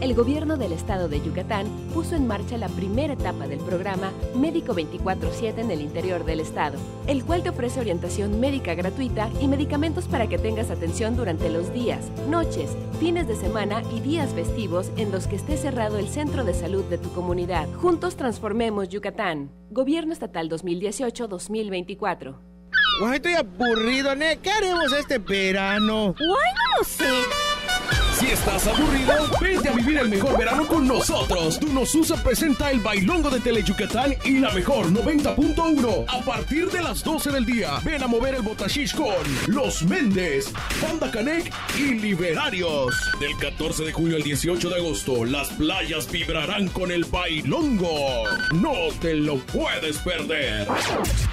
Speaker 15: El gobierno del estado de Yucatán puso en marcha la primera etapa del programa Médico 24/7 en el interior del estado, el cual te ofrece orientación médica gratuita y medicamentos para que tengas atención durante los días, noches, fines de semana y días festivos en los que esté cerrado el centro de salud de tu comunidad. Juntos transformemos Yucatán. Gobierno Estatal 2018-2024.
Speaker 5: Guay, estoy aburrido, ¿ne? ¿Qué haremos este verano?
Speaker 21: Guay, no lo sé.
Speaker 26: Si estás aburrido, vente a vivir el mejor verano con nosotros. Tunosusa presenta el bailongo de Tele Yucatán y la mejor 90.1. A partir de las 12 del día, ven a mover el botashish con Los Méndez, Banda Canec y Liberarios. Del 14 de junio al 18 de agosto, las playas vibrarán con el bailongo. No te lo puedes perder.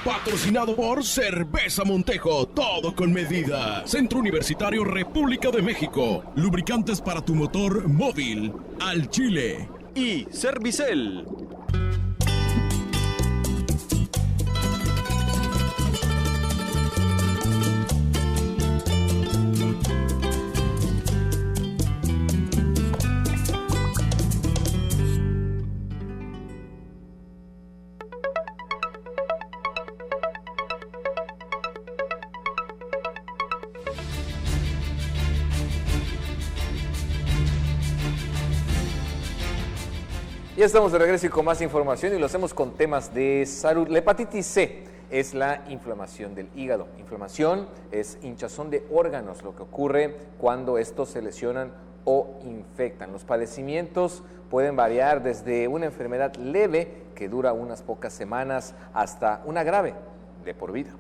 Speaker 26: Patrocinado por Cerveza Montejo, todo con medida. Centro Universitario República de México. Lubricantes para tu motor móvil, al Chile.
Speaker 6: Y Servicel.
Speaker 1: Ya estamos de regreso y con más información y lo hacemos con temas de salud. La hepatitis C es la inflamación del hígado. Inflamación es hinchazón de órganos, lo que ocurre cuando estos se lesionan o infectan. Los padecimientos pueden variar desde una enfermedad leve que dura unas pocas semanas hasta una grave de por vida.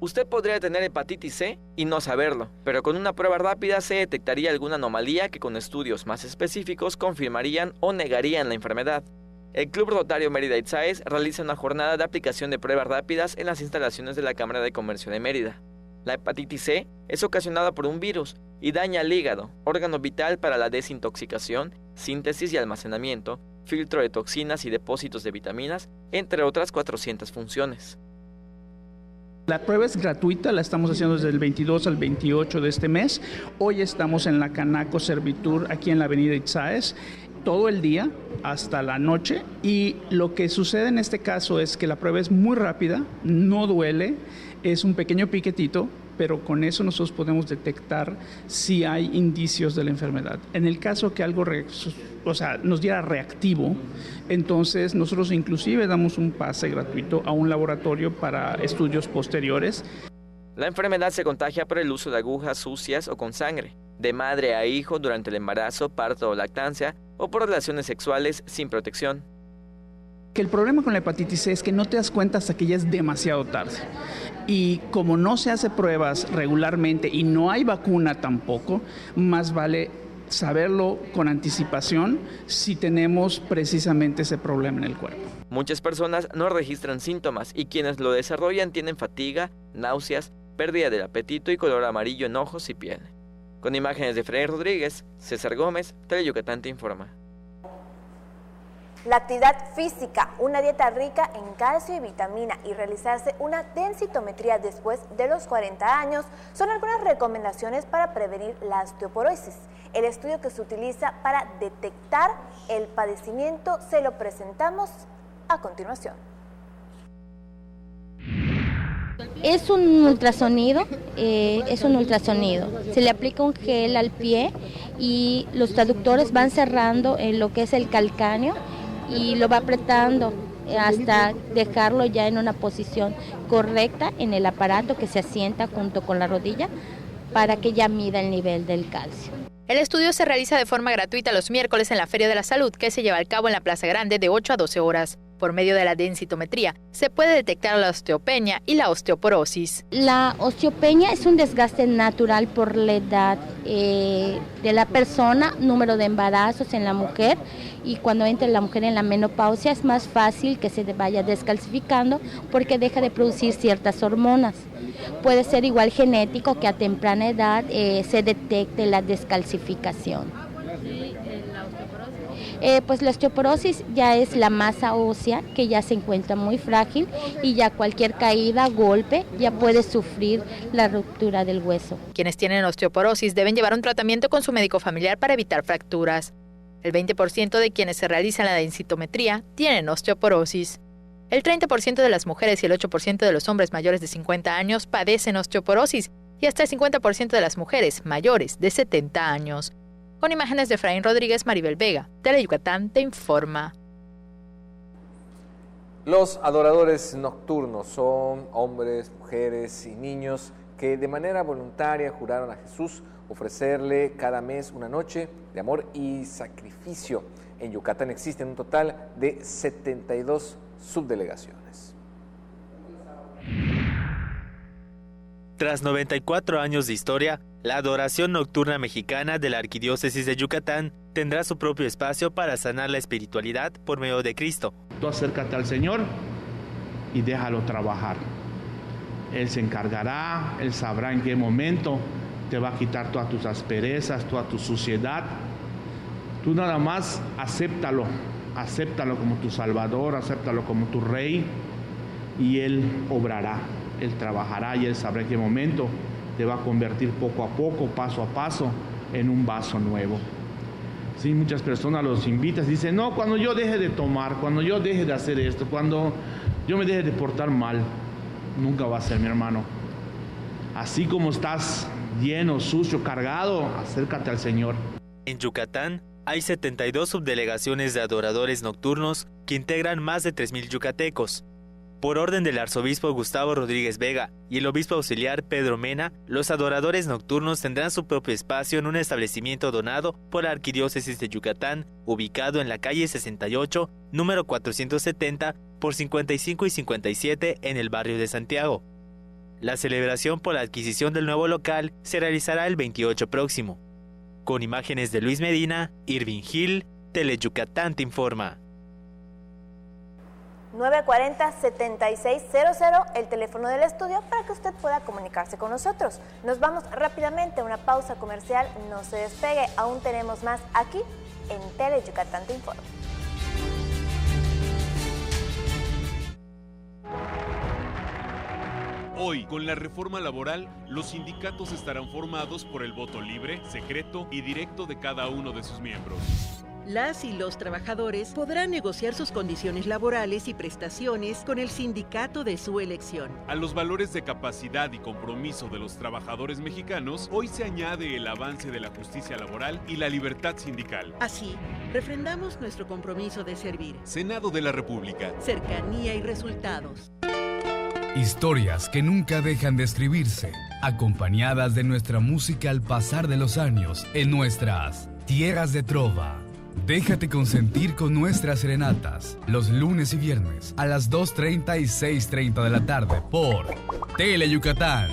Speaker 3: Usted podría tener hepatitis C y no saberlo, pero con una prueba rápida se detectaría alguna anomalía que con estudios más específicos confirmarían o negarían la enfermedad. El Club Rotario Mérida Itzáes realiza una jornada de aplicación de pruebas rápidas en las instalaciones de la Cámara de Comercio de Mérida. La hepatitis C es ocasionada por un virus y daña el hígado, órgano vital para la desintoxicación, síntesis y almacenamiento, filtro de toxinas y depósitos de vitaminas, entre otras 400 funciones.
Speaker 8: La prueba es gratuita, la estamos haciendo desde el 22 al 28 de este mes. Hoy estamos en la Canaco Servitur, aquí en la avenida Itzáes, todo el día hasta la noche. Y lo que sucede en este caso es que la prueba es muy rápida, no duele, es un pequeño piquetito, pero con eso nosotros podemos detectar si hay indicios de la enfermedad. En el caso que algo nos diera reactivo, entonces nosotros inclusive damos un pase gratuito a un laboratorio para estudios posteriores.
Speaker 3: La enfermedad se contagia por el uso de agujas sucias o con sangre, de madre a hijo durante el embarazo, parto o lactancia, o por relaciones sexuales sin protección.
Speaker 8: Que el problema con la hepatitis C es que no te das cuenta hasta que ya es demasiado tarde. Y como no se hace pruebas regularmente y no hay vacuna tampoco, más vale saberlo con anticipación si tenemos precisamente ese problema en el cuerpo.
Speaker 3: Muchas personas no registran síntomas y quienes lo desarrollan tienen fatiga, náuseas, pérdida del apetito y color amarillo en ojos y piel. Con imágenes de Freddy Rodríguez, César Gómez, Tele Yucatán Te Informa.
Speaker 2: La actividad física, una dieta rica en calcio y vitamina y realizarse una densitometría después de los 40 años son algunas recomendaciones para prevenir la osteoporosis. El estudio que se utiliza para detectar el padecimiento se lo presentamos a continuación.
Speaker 9: Es un ultrasonido, se le aplica un gel al pie y los traductores van cerrando en lo que es el calcáneo y lo va apretando hasta dejarlo ya en una posición correcta en el aparato que se asienta junto con la rodilla para que ya mida el nivel del calcio.
Speaker 10: El estudio se realiza de forma gratuita los miércoles en la Feria de la Salud, que se lleva a cabo en la Plaza Grande de 8 a 12 horas. Por medio de la densitometría se puede detectar la osteopenia y la osteoporosis.
Speaker 9: La osteopenia es un desgaste natural por la edad de la persona, número de embarazos en la mujer, y cuando entra la mujer en la menopausia es más fácil que se vaya descalcificando porque deja de producir ciertas hormonas. Puede ser igual genético, que a temprana edad se detecte la descalcificación. Pues la osteoporosis ya es la masa ósea que ya se encuentra muy frágil y ya cualquier caída, golpe, ya puede sufrir la ruptura del hueso.
Speaker 10: Quienes tienen osteoporosis deben llevar un tratamiento con su médico familiar para evitar fracturas. El 20% de quienes se realizan la densitometría tienen osteoporosis. El 30% de las mujeres y el 8% de los hombres mayores de 50 años padecen osteoporosis y hasta el 50% de las mujeres mayores de 70 años. Con imágenes de Efraín Rodríguez, Maribel Vega, Teleyucatán te informa.
Speaker 1: Los adoradores nocturnos son hombres, mujeres y niños que de manera voluntaria juraron a Jesús ofrecerle cada mes una noche de amor y sacrificio. En Yucatán existen un total de 72 subdelegaciones.
Speaker 11: Tras 94 años de historia, la adoración nocturna mexicana de la Arquidiócesis de Yucatán tendrá su propio espacio para sanar la espiritualidad por medio de Cristo.
Speaker 12: Tú acércate al Señor y déjalo trabajar. Él se encargará, Él sabrá en qué momento te va a quitar todas tus asperezas, toda tu suciedad. Tú nada más acéptalo como tu Salvador, acéptalo como tu Rey y Él obrará, Él trabajará y Él sabrá en qué momento te va a convertir poco a poco, paso a paso, en un vaso nuevo. Sí, muchas personas los invitan y dicen, no, cuando yo deje de tomar, cuando yo deje de hacer esto, cuando yo me deje de portar mal, nunca va a ser, mi hermano. Así como estás lleno, sucio, cargado, acércate al Señor.
Speaker 11: En Yucatán hay 72 subdelegaciones de adoradores nocturnos que integran más de 3,000 yucatecos. Por orden del arzobispo Gustavo Rodríguez Vega y el obispo auxiliar Pedro Mena, los adoradores nocturnos tendrán su propio espacio en un establecimiento donado por la Arquidiócesis de Yucatán, ubicado en la calle 68, número 470, por 55 y 57 en el barrio de Santiago. La celebración por la adquisición del nuevo local se realizará el 28 próximo. Con imágenes de Luis Medina, Irving Gil, Teleyucatán te informa.
Speaker 2: 940-7600, el teléfono del estudio para que usted pueda comunicarse con nosotros. Nos vamos rápidamente a una pausa comercial, no se despegue, aún tenemos más aquí en Teleyucatán te informa.
Speaker 6: Hoy, con la reforma laboral, los sindicatos estarán formados por el voto libre, secreto y directo de cada uno de sus miembros.
Speaker 13: Las y los trabajadores podrán negociar sus condiciones laborales y prestaciones con el sindicato de su elección.
Speaker 6: A los valores de capacidad y compromiso de los trabajadores mexicanos, hoy se añade el avance de la justicia laboral y la libertad sindical.
Speaker 13: Así, refrendamos nuestro compromiso de servir.
Speaker 6: Senado de la República.
Speaker 13: Cercanía y resultados.
Speaker 14: Historias que nunca dejan de escribirse, acompañadas de nuestra música al pasar de los años en nuestras tierras de trova. Déjate consentir con nuestras serenatas, los lunes y viernes a las 2:30 y 6:30 de la tarde por Teleyucatán.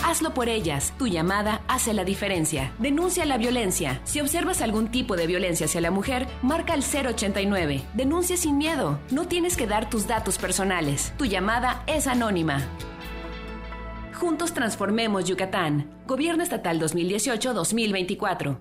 Speaker 15: Hazlo por ellas. Tu llamada hace la diferencia. Denuncia la violencia. Si observas algún tipo de violencia hacia la mujer, marca el 089. Denuncia sin miedo. No tienes que dar tus datos personales. Tu llamada es anónima. Juntos transformemos Yucatán. Gobierno Estatal 2018-2024.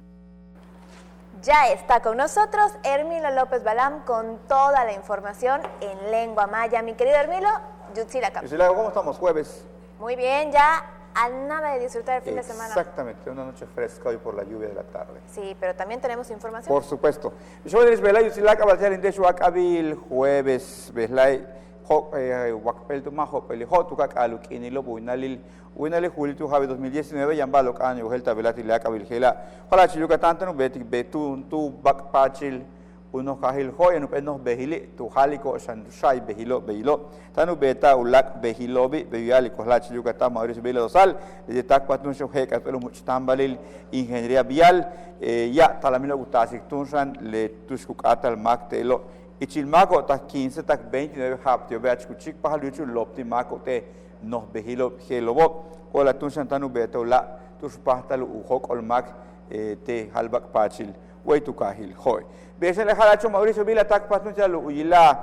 Speaker 2: Ya está con nosotros Hermilo López Balam con toda la información en lengua maya. Mi querido Hermilo, Yutzilaka.
Speaker 7: Yutzilaka, ¿cómo estamos? Jueves.
Speaker 2: Muy bien, ya a nada de disfrutar el fin de semana.
Speaker 7: Exactamente, una noche fresca hoy por la lluvia de la tarde.
Speaker 2: Sí, pero también tenemos información.
Speaker 7: Por supuesto. Jueves, Yutzilaka, jueves, Wakpel Tumajo, Pelijotuca, Aluquinilo, Buinalil. Winale Julio Javi 2019 yambalo kan yo helta velati la kabilgela hala chiluka tanto no betun tu bakpachil uno kahil hoy no penos behili tu haliko shan shai behilo tanu beta ulak behilobi beyaliko hala chiluka ta Mauricio Vila Dosal de tak patun sho heka pelo much tambalil ingeniería vial ya talamilo gutasik tunsan le tuskukatal maktelo ichilmako tak 15 tak 29 haptio beach kuchik pahaluchu lopti mako te nos behilo gelobo o la tunsan tanu beta la tus pahtal uhok olmak te halbak pachil way tu kahil hoy besele halacho Mauricio Vila tak patun chalu uyila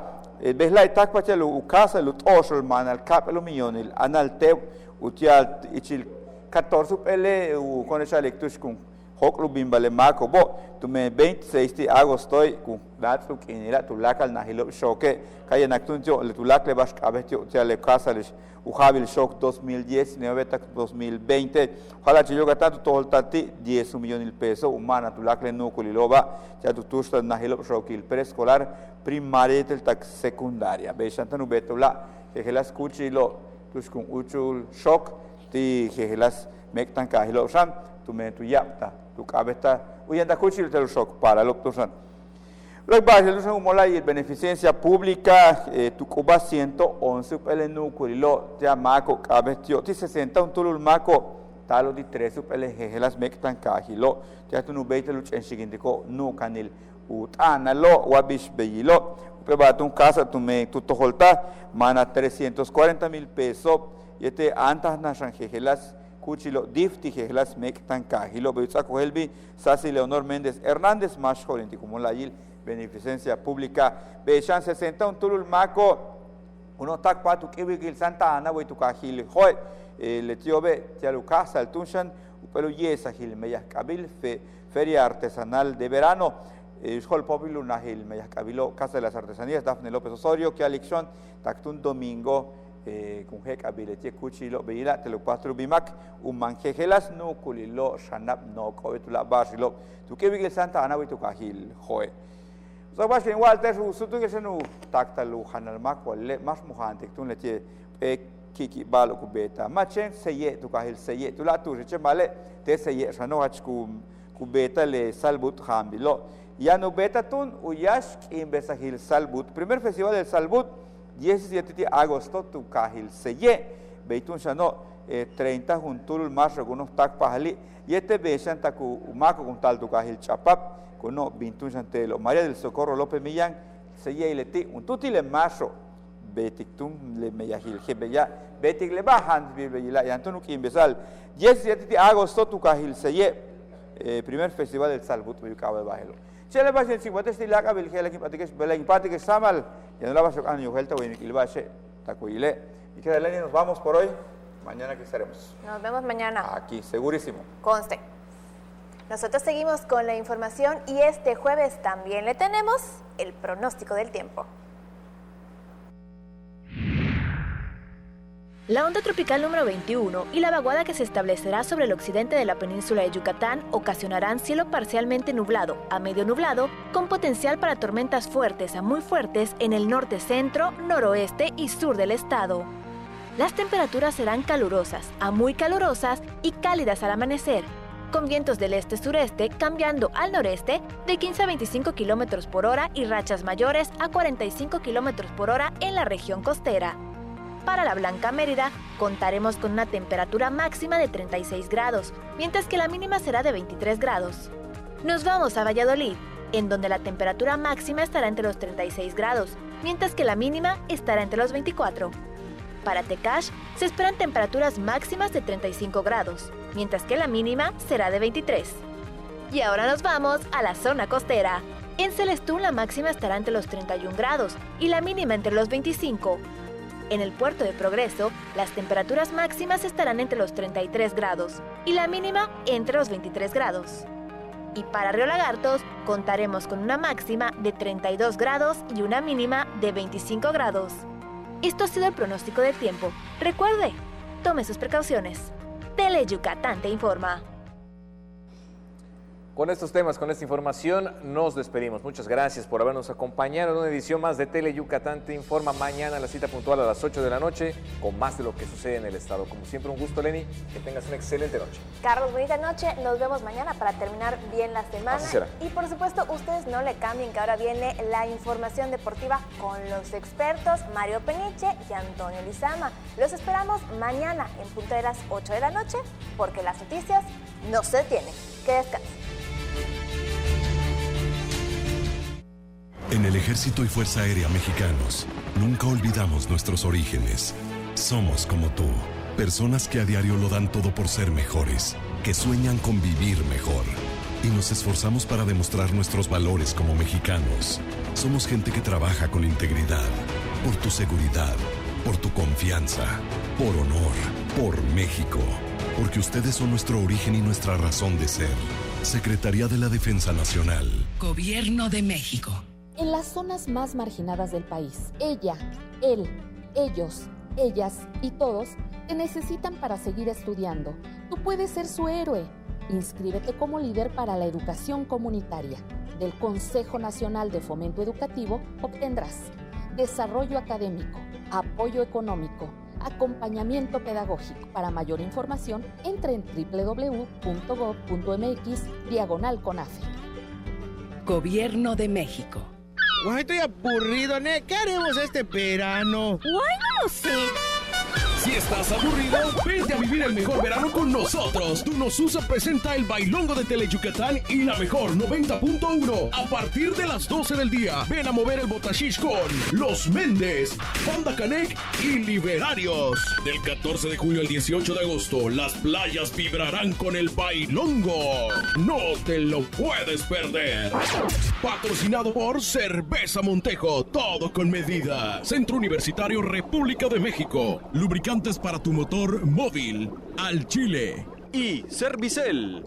Speaker 7: besla tak pachalu ukasa lut osol manal kapelo millonil anal te utial ichil 14 pele u con esa lectus con hok bimbale mako bo tu me 26 de agosto con datlu kinila tu lakal nahilo shoke kaya naktunjo le tu lakle bash kabetio utial casa les Ujabil Shock 2019 tak 2020 hala chiyoga tanto toltati 10 millones pesos humana tu lakle nukuliloba ya tu tusta nahilo shokil preescolar primaria tak secundaria besantanu betula jelas kuchilo tuskun uchul shock ti jelas mektan kahilo sam tu me tu yapta tu kabeta uyanda kuchil tel shock para loptosan. Los barrios son como la beneficencia pública, Tucuba 111 pele nuculilo, te amaco, cabestio, ti 60 un tulul maco, talo di 3 pele jejelas mektan kahilo, te atu nu beite luch en sigintico nu canil utanalo, wabish beyilo, pebatun casa tu me tutoholta, mana 340,000 pesos, y este antas nashan jejelas Cuchilo, Difti, Jejelas, Mektan, Kahilo, Beutzaco Helvi, Sasi Leonor Méndez Hernández, más Jorenti, como la IL, Beneficencia Pública, Bechan 60, un Tulul Maco, uno tac patu, Kibigil Santa Ana, Weitu Kahil, Hoy, Letiobe, Tialucasa, el Tunshan, Upelu Yesa, Gil, Meyas Cabil, Feria Artesanal de Verano, Schol Popular Nahil, Meyas Cabilo, Casa de las Artesanías, Dafne López Osorio, que Alixon, Tactun Domingo, con hek ability kuchilo beila telo 4 bimak umanjejelas no kulilo shanap no kovetula basilo tu ke bigel Santa Ana witu kahil hoy so bashin walter sutu ke senu taktalu hanal mak walle mas muhante tun leti kiki balo ku beta machen seye tu kahil seye tu la tu che male te seye shano hach ku beta le salbut khambilo ya no beta tun uyash imbesahil salbut primer festival del salbut 17 de agosto tu kahil seye beitun shano 30 juntul mas algunos tak pahali y este besan taku umako con tal tu kahil chapap kono bintun shantelo María del Socorro López Millán seye ileti un tutile maso betik tum le meyahil hebeya betik le bahan bibela y antonu kimbesal 17 de agosto tu kahil seye primer festival del Salbut ubicado de Bajelo. Chele base 50 stilaka bilgela ki patike bela impatike samal y no la vas a yo helta y kilbase takuile y que de nos vamos por hoy. Mañana aquí estaremos.
Speaker 2: Nos vemos mañana.
Speaker 7: Aquí, segurísimo.
Speaker 2: Conste. Nosotros seguimos con la información y este jueves también le tenemos el pronóstico del tiempo.
Speaker 17: La onda tropical número 21 y la vaguada que se establecerá sobre el occidente de la península de Yucatán ocasionarán cielo parcialmente nublado a medio nublado con potencial para tormentas fuertes a muy fuertes en el norte, centro, noroeste y sur del estado. Las temperaturas serán calurosas a muy calurosas y cálidas al amanecer, con vientos del este-sureste cambiando al noreste de 15 a 25 km por hora y rachas mayores a 45 km por hora en la región costera. Para la Blanca Mérida, contaremos con una temperatura máxima de 36 grados, mientras que la mínima será de 23 grados. Nos vamos a Valladolid, en donde la temperatura máxima estará entre los 36 grados, mientras que la mínima estará entre los 24. Para Tecash, se esperan temperaturas máximas de 35 grados, mientras que la mínima será de 23. Y ahora nos vamos a la zona costera. En Celestún la máxima estará entre los 31 grados y la mínima entre los 25. En el puerto de Progreso, las temperaturas máximas estarán entre los 33 grados y la mínima entre los 23 grados. Y para Río Lagartos contaremos con una máxima de 32 grados y una mínima de 25 grados. Esto ha sido el pronóstico del tiempo. Recuerde, tome sus precauciones. Tele Yucatán te informa.
Speaker 1: Con estos temas, con esta información, nos despedimos. Muchas gracias por habernos acompañado en una edición más de Tele Yucatán te informa. Mañana la cita puntual a las 8 de la noche con más de lo que sucede en el estado. Como siempre, un gusto, Lenny. Que tengas una excelente noche.
Speaker 2: Carlos, bonita noche. Nos vemos mañana para terminar bien la semana.
Speaker 1: Así será.
Speaker 2: Y por supuesto, ustedes no le cambien, que ahora viene la información deportiva con los expertos Mario Peniche y Antonio Lizama. Los esperamos mañana en punto de las 8 de la noche, porque las noticias no se detienen. Que descansen.
Speaker 16: En el Ejército y Fuerza Aérea Mexicanos, nunca olvidamos nuestros orígenes. Somos como tú, personas que a diario lo dan todo por ser mejores, que sueñan con vivir mejor. Y nos esforzamos para demostrar nuestros valores como mexicanos. Somos gente que trabaja con integridad, por tu seguridad, por tu confianza, por honor, por México. Porque ustedes son nuestro origen y nuestra razón de ser. Secretaría de la Defensa Nacional.
Speaker 18: Gobierno de México.
Speaker 19: En las zonas más marginadas del país, ella, él, ellos, ellas y todos te necesitan para seguir estudiando. Tú puedes ser su héroe. Inscríbete como líder para la educación comunitaria. Del Consejo Nacional de Fomento Educativo obtendrás desarrollo académico, apoyo económico, acompañamiento pedagógico. Para mayor información, entre en www.gov.mx/CONAFE.
Speaker 18: Gobierno de México.
Speaker 5: Guay, estoy aburrido, ¿ne? ¿Qué haremos este verano?
Speaker 18: Guay, no lo sé.
Speaker 26: Si estás aburrido, vente a vivir el mejor verano con nosotros. Tunosusa presenta el bailongo de Tele Yucatán y la mejor 90.1. A partir de las 12 del día, ven a mover el botashish con Los Méndez, Banda Canec y Liberarios. Del 14 de junio al 18 de agosto, las playas vibrarán con el bailongo. No te lo puedes perder. Patrocinado por Cerveza Montejo, todo con medida. Centro Universitario República de México. Lubricantes para tu motor móvil, al Chile.
Speaker 20: Y Servicel.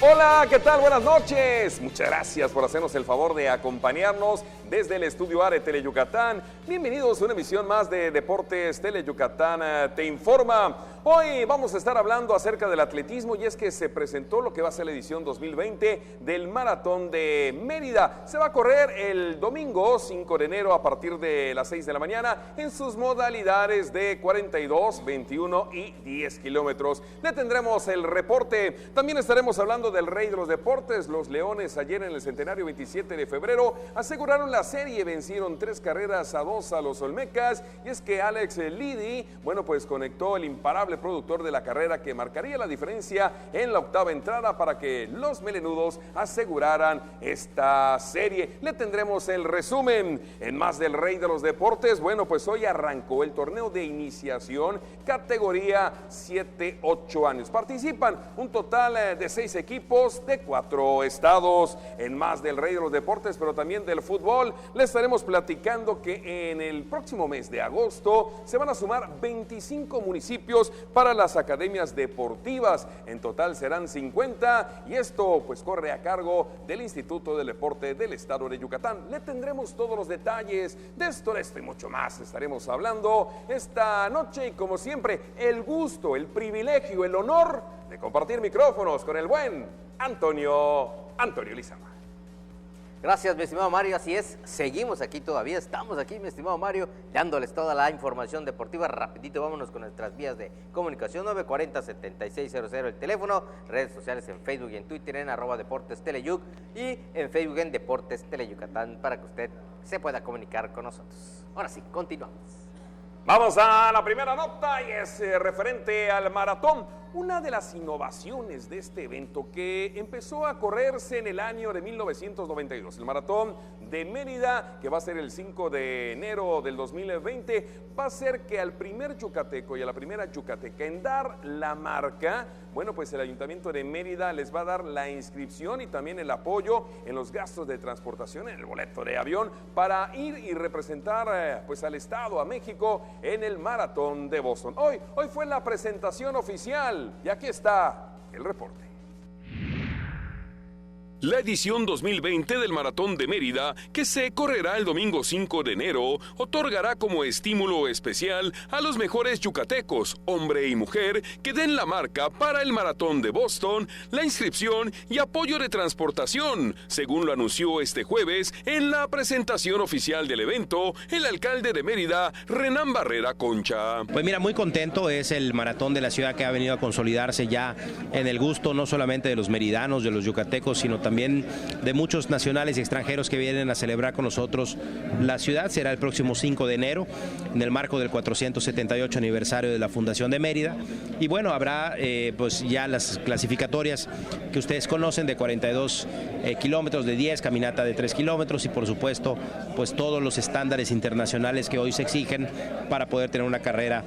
Speaker 22: Hola, ¿qué tal? Buenas noches. Muchas gracias por hacernos el favor de acompañarnos desde el estudio A de Tele Yucatán. Bienvenidos a una emisión más de Deportes Tele Yucatán Te Informa. Hoy vamos a estar hablando acerca del atletismo y es que se presentó lo que va a ser la edición 2020 del Maratón de Mérida. Se va a correr el domingo 5 de enero a partir de las 6 de la mañana en sus modalidades de 42, 21 y 10 kilómetros. Le tendremos el reporte. También estaremos hablando del rey de los deportes. Los Leones ayer en el centenario 27 de febrero aseguraron la serie, vencieron 3-2 a los Olmecas, y es que Alex Lidy, bueno, pues conectó el imparable productor de la carrera que marcaría la diferencia en la octava entrada para que los melenudos aseguraran esta serie. Le tendremos el resumen en más del rey de los deportes. Bueno, pues hoy arrancó el torneo de iniciación categoría 7-8 años. Participan un total de 6 equipos de 4 estados. En más del rey de los deportes, pero también del fútbol, le estaremos platicando que en el próximo mes de agosto se van a sumar 25 municipios para las academias deportivas. En total serán 50 y esto pues corre a cargo del Instituto del Deporte del Estado de Yucatán. Le tendremos todos los detalles de esto y mucho más. Estaremos hablando esta noche y como siempre el gusto, el privilegio, el honor de compartir micrófonos con el buen Antonio Lizama.
Speaker 23: Gracias, mi estimado Mario, así es, seguimos aquí todavía, estamos aquí, mi estimado Mario, dándoles toda la información deportiva. Rapidito, vámonos con nuestras vías de comunicación, 940-7600 el teléfono, redes sociales en Facebook y en Twitter en @DeportesTeleyuc y en Facebook en Deportes Teleyucatán para que usted se pueda comunicar con nosotros. Ahora sí, continuamos.
Speaker 22: Vamos a la primera nota y es referente al maratón. una de las innovaciones de este evento que empezó a correrse en el año de 1992, el Maratón de Mérida, que va a ser el 5 de enero del 2020, va a ser que al primer yucateco y a la primera yucateca en dar la marca, bueno, pues el Ayuntamiento de Mérida les va a dar la inscripción y también el apoyo en los gastos de transportación, en el boleto de avión, para ir y representar pues al Estado, a México, en el Maratón de Boston. Hoy fue la presentación oficial y aquí está el reporte.
Speaker 6: La edición 2020 del Maratón de Mérida, que se correrá el domingo 5 de enero, otorgará como estímulo especial a los mejores yucatecos, hombre y mujer, que den la marca para el Maratón de Boston, la inscripción y apoyo de transportación, según lo anunció este jueves en la presentación oficial del evento el alcalde de Mérida, Renán Barrera Concha.
Speaker 3: Pues mira, muy contento, es el maratón de la ciudad que ha venido a consolidarse ya en el gusto no solamente de los meridanos, de los yucatecos, sino también de muchos nacionales y extranjeros que vienen a celebrar con nosotros la ciudad. Será el próximo 5 de enero, en el marco del 478 aniversario de la Fundación de Mérida. Y bueno, habrá pues ya las clasificatorias que ustedes conocen de 42 kilómetros, de 10, caminata de 3 kilómetros y por supuesto pues todos los estándares internacionales que hoy se exigen para poder tener una carrera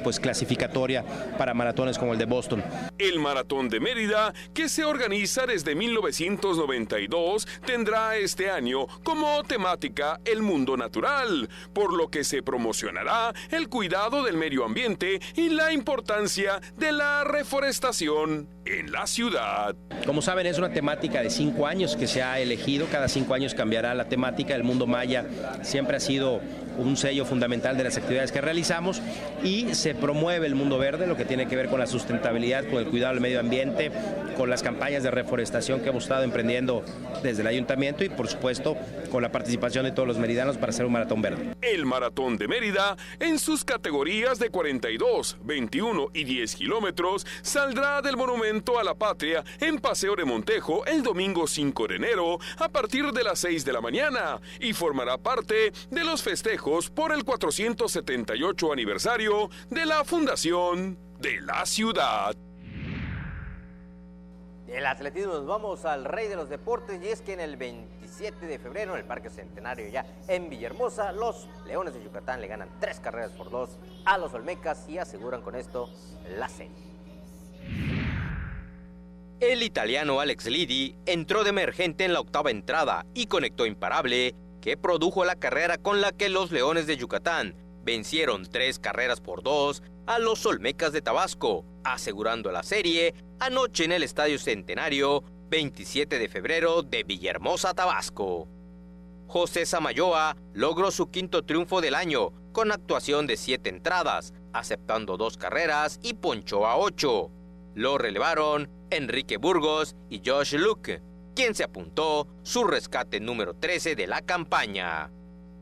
Speaker 3: pues clasificatoria para maratones como el de Boston.
Speaker 6: El Maratón de Mérida, que se organiza desde 1992, tendrá este año como temática el mundo natural, por lo que se promocionará el cuidado del medio ambiente y la importancia de la reforestación en la ciudad.
Speaker 3: Como saben, es una temática de 5 años que se ha elegido, cada 5 años cambiará la temática. El mundo maya siempre ha sido un sello fundamental de las actividades que realizamos y se promueve el mundo verde, lo que tiene que ver con la sustentabilidad, con el cuidado del medio ambiente, con las campañas de reforestación que hemos estado emprendiendo desde el ayuntamiento y por supuesto con la participación de todos los meridanos para hacer un maratón verde.
Speaker 6: El Maratón de Mérida, en sus categorías de 42, 21 y 10 kilómetros, saldrá del Monumento a la Patria en Paseo de Montejo el domingo 5 de enero a partir de las 6 de la mañana y formará parte de los festejos por el 478 aniversario de la Fundación de la Ciudad.
Speaker 23: Del atletismo nos vamos al rey de los deportes y es que en el 27 de febrero en el Parque Centenario ya en Villahermosa los Leones de Yucatán le ganan 3-2 a los Olmecas y aseguran con esto la serie.
Speaker 4: El italiano Alex Lidi entró de emergente en la octava entrada y conectó imparable que produjo la carrera con la que los Leones de Yucatán vencieron 3-2 a los Olmecas de Tabasco, asegurando la serie anoche en el Estadio Centenario, 27 de febrero de Villahermosa, Tabasco. José Samayoa logró su quinto triunfo del año, con actuación de 7 entradas, aceptando 2 carreras y ponchó a 8. Lo relevaron Enrique Burgos y Josh Luke, quien se apuntó su rescate número 13 de la campaña.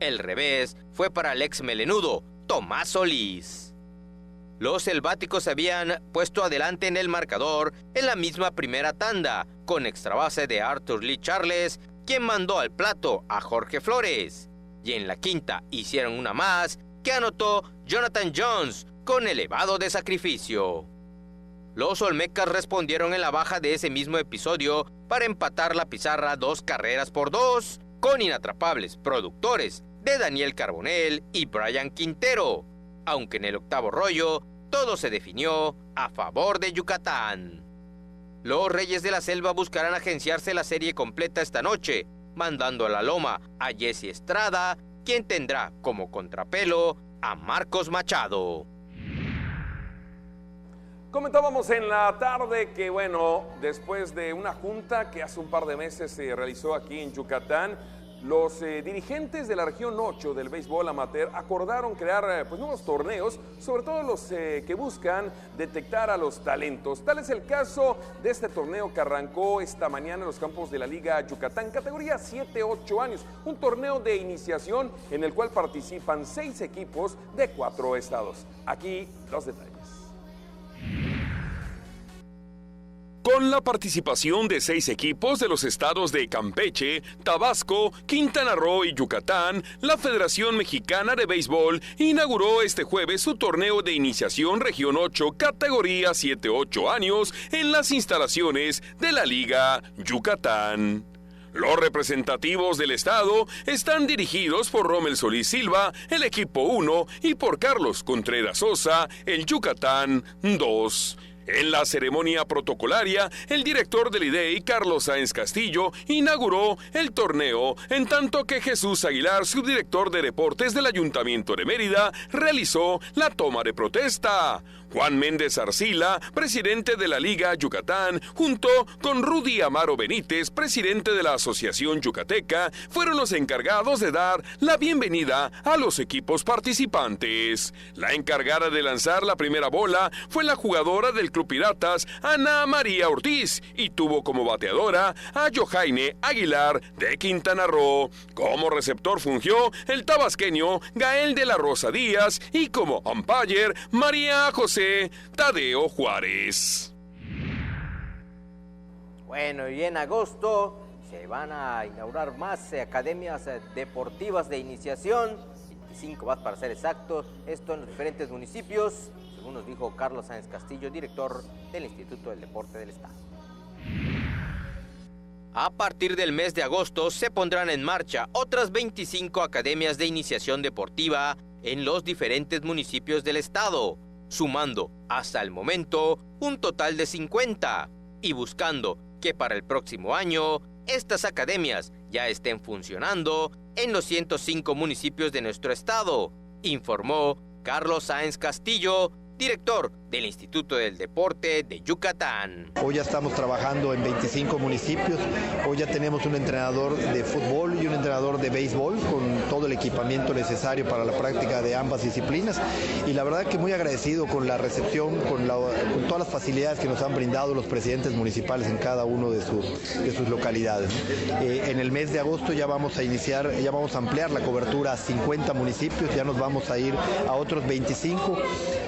Speaker 4: El revés fue para el ex melenudo Tomás Solís. Los selváticos se habían puesto adelante en el marcador en la misma primera tanda, con extra base de Arthur Lee Charles, quien mandó al plato a Jorge Flores. Y en la quinta hicieron una más, que anotó Jonathan Jones, con elevado de sacrificio. Los Olmecas respondieron en la baja de ese mismo episodio para empatar la pizarra 2-2, con inatrapables productores de Daniel Carbonell y Brian Quintero, aunque en el octavo rollo todo se definió a favor de Yucatán. Los Reyes de la Selva buscarán agenciarse la serie completa esta noche, mandando a la loma a Jesse Estrada, quien tendrá como contrapelo a Marcos Machado.
Speaker 22: Comentábamos en la tarde que, bueno, después de una junta que hace un par de meses se realizó aquí en Yucatán, los dirigentes de la región 8 del béisbol amateur acordaron crear pues, nuevos torneos, sobre todo los que buscan detectar a los talentos. Tal es el caso de este torneo que arrancó esta mañana en los campos de la Liga Yucatán, categoría 7-8 años, un torneo de iniciación en el cual participan 6 equipos de 4 estados. Aquí los detalles.
Speaker 6: con la participación de 6 equipos de los estados de Campeche, Tabasco, Quintana Roo y Yucatán. La Federación Mexicana de Béisbol inauguró este jueves su torneo de iniciación Región 8, categoría 7-8 años, en las instalaciones de la Liga Yucatán. Los representativos del estado están dirigidos por Rommel Solís Silva, el equipo 1, y por Carlos Contreras Sosa, el Yucatán 2. En la ceremonia protocolaria, el director del IDEI, Carlos Sáenz Castillo, inauguró el torneo, en tanto que Jesús Aguilar, subdirector de deportes del Ayuntamiento de Mérida, realizó la toma de protesta. Juan Méndez Arcila, presidente de la Liga Yucatán, junto con Rudy Amaro Benítez, presidente de la Asociación Yucateca, fueron los encargados de dar la bienvenida a los equipos participantes. La encargada de lanzar la primera bola fue la jugadora del Club Piratas, Ana María Ortiz, y tuvo como bateadora a Johaine Aguilar de Quintana Roo. Como receptor fungió el tabasqueño Gael de la Rosa Díaz y como umpire María José Tadeo Juárez.
Speaker 23: Bueno, y en agosto se van a inaugurar más academias deportivas de iniciación, 25 más para ser exactos, esto en los diferentes municipios, según nos dijo Carlos Sáenz Castillo, director del Instituto del Deporte del Estado. A partir del mes de agosto se pondrán en marcha otras 25 academias de iniciación deportiva en los diferentes municipios del estado, sumando hasta el momento un total de 50 y buscando que para el próximo año estas academias ya estén funcionando en los 105 municipios de nuestro estado, informó Carlos Sáenz Castillo, director del Instituto del Deporte de Yucatán.
Speaker 8: Hoy ya estamos trabajando en 25 municipios, hoy ya tenemos un entrenador de fútbol y un entrenador de béisbol con todo el equipamiento necesario para la práctica de ambas disciplinas, y la verdad que muy agradecido con la recepción, con todas las facilidades que nos han brindado los presidentes municipales en cada uno de sus localidades. En el mes de agosto ya vamos a ampliar la cobertura a 50 municipios, ya nos vamos a ir a otros 25,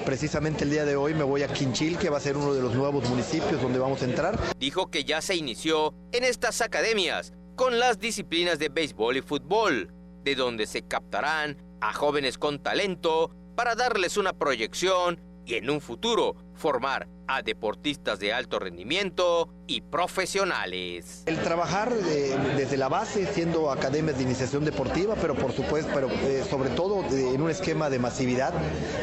Speaker 8: precisamente el día de hoy me voy a Quinchil, que va a ser uno de los nuevos municipios donde vamos a entrar.
Speaker 23: Dijo que ya se inició en estas academias con las disciplinas de béisbol y fútbol, de donde se captarán a jóvenes con talento para darles una proyección y en un futuro formar a deportistas de alto rendimiento y profesionales.
Speaker 8: El trabajar desde la base, siendo academias de iniciación deportiva, pero por supuesto, sobre todo en un esquema de masividad,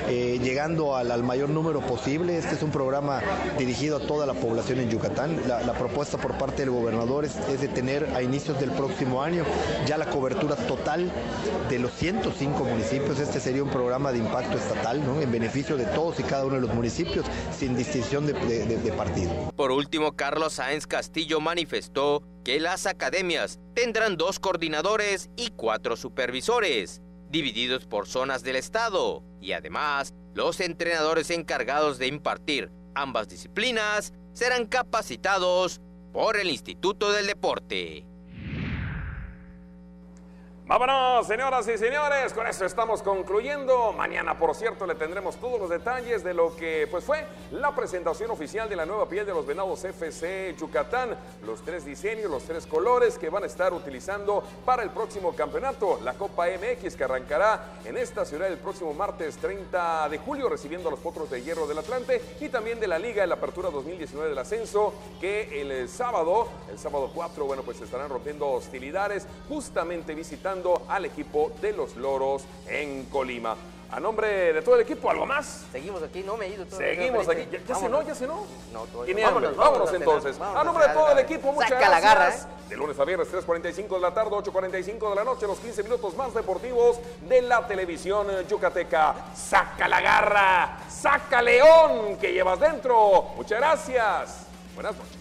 Speaker 8: llegando al mayor número posible. Este es un programa dirigido a toda la población en Yucatán. La propuesta por parte del gobernador es de tener a inicios del próximo año ya la cobertura total de los 105 municipios. Este sería un programa de impacto estatal, ¿no?, en beneficio de todos y cada uno de los municipios, sin distinción de partido.
Speaker 23: Por último, Carlos Sáenz Castillo manifestó que las academias tendrán 2 coordinadores y 4 supervisores, divididos por zonas del estado, y además, los entrenadores encargados de impartir ambas disciplinas serán capacitados por el Instituto del Deporte.
Speaker 22: Vámonos, señoras y señores, con eso estamos concluyendo. Mañana, por cierto, le tendremos todos los detalles de lo que fue la presentación oficial de la nueva piel de los Venados FC Yucatán. Los 3 diseños, los 3 colores que van a estar utilizando para el próximo campeonato, la Copa MX, que arrancará en esta ciudad el próximo martes 30 de julio, recibiendo a los Potros de Hierro del Atlante, y también de la Liga de la Apertura 2019 del Ascenso, que el sábado 4, bueno, pues estarán rompiendo hostilidades, justamente visitando al equipo de los Loros en Colima. A nombre de todo el equipo, ¿algo más?
Speaker 23: Seguimos aquí, no me he ido todavía.
Speaker 22: Seguimos aquí. ¿Ya cenó?
Speaker 23: No,
Speaker 22: todavía. Vámonos entonces. A nombre de todo el equipo, muchas gracias.
Speaker 23: La garra,
Speaker 22: De lunes a viernes, 3:45 de la tarde, 8:45 de la noche, los 15 minutos más deportivos de la televisión yucateca. ¡Saca la garra! ¡Saca León que llevas dentro! Muchas gracias. Buenas noches.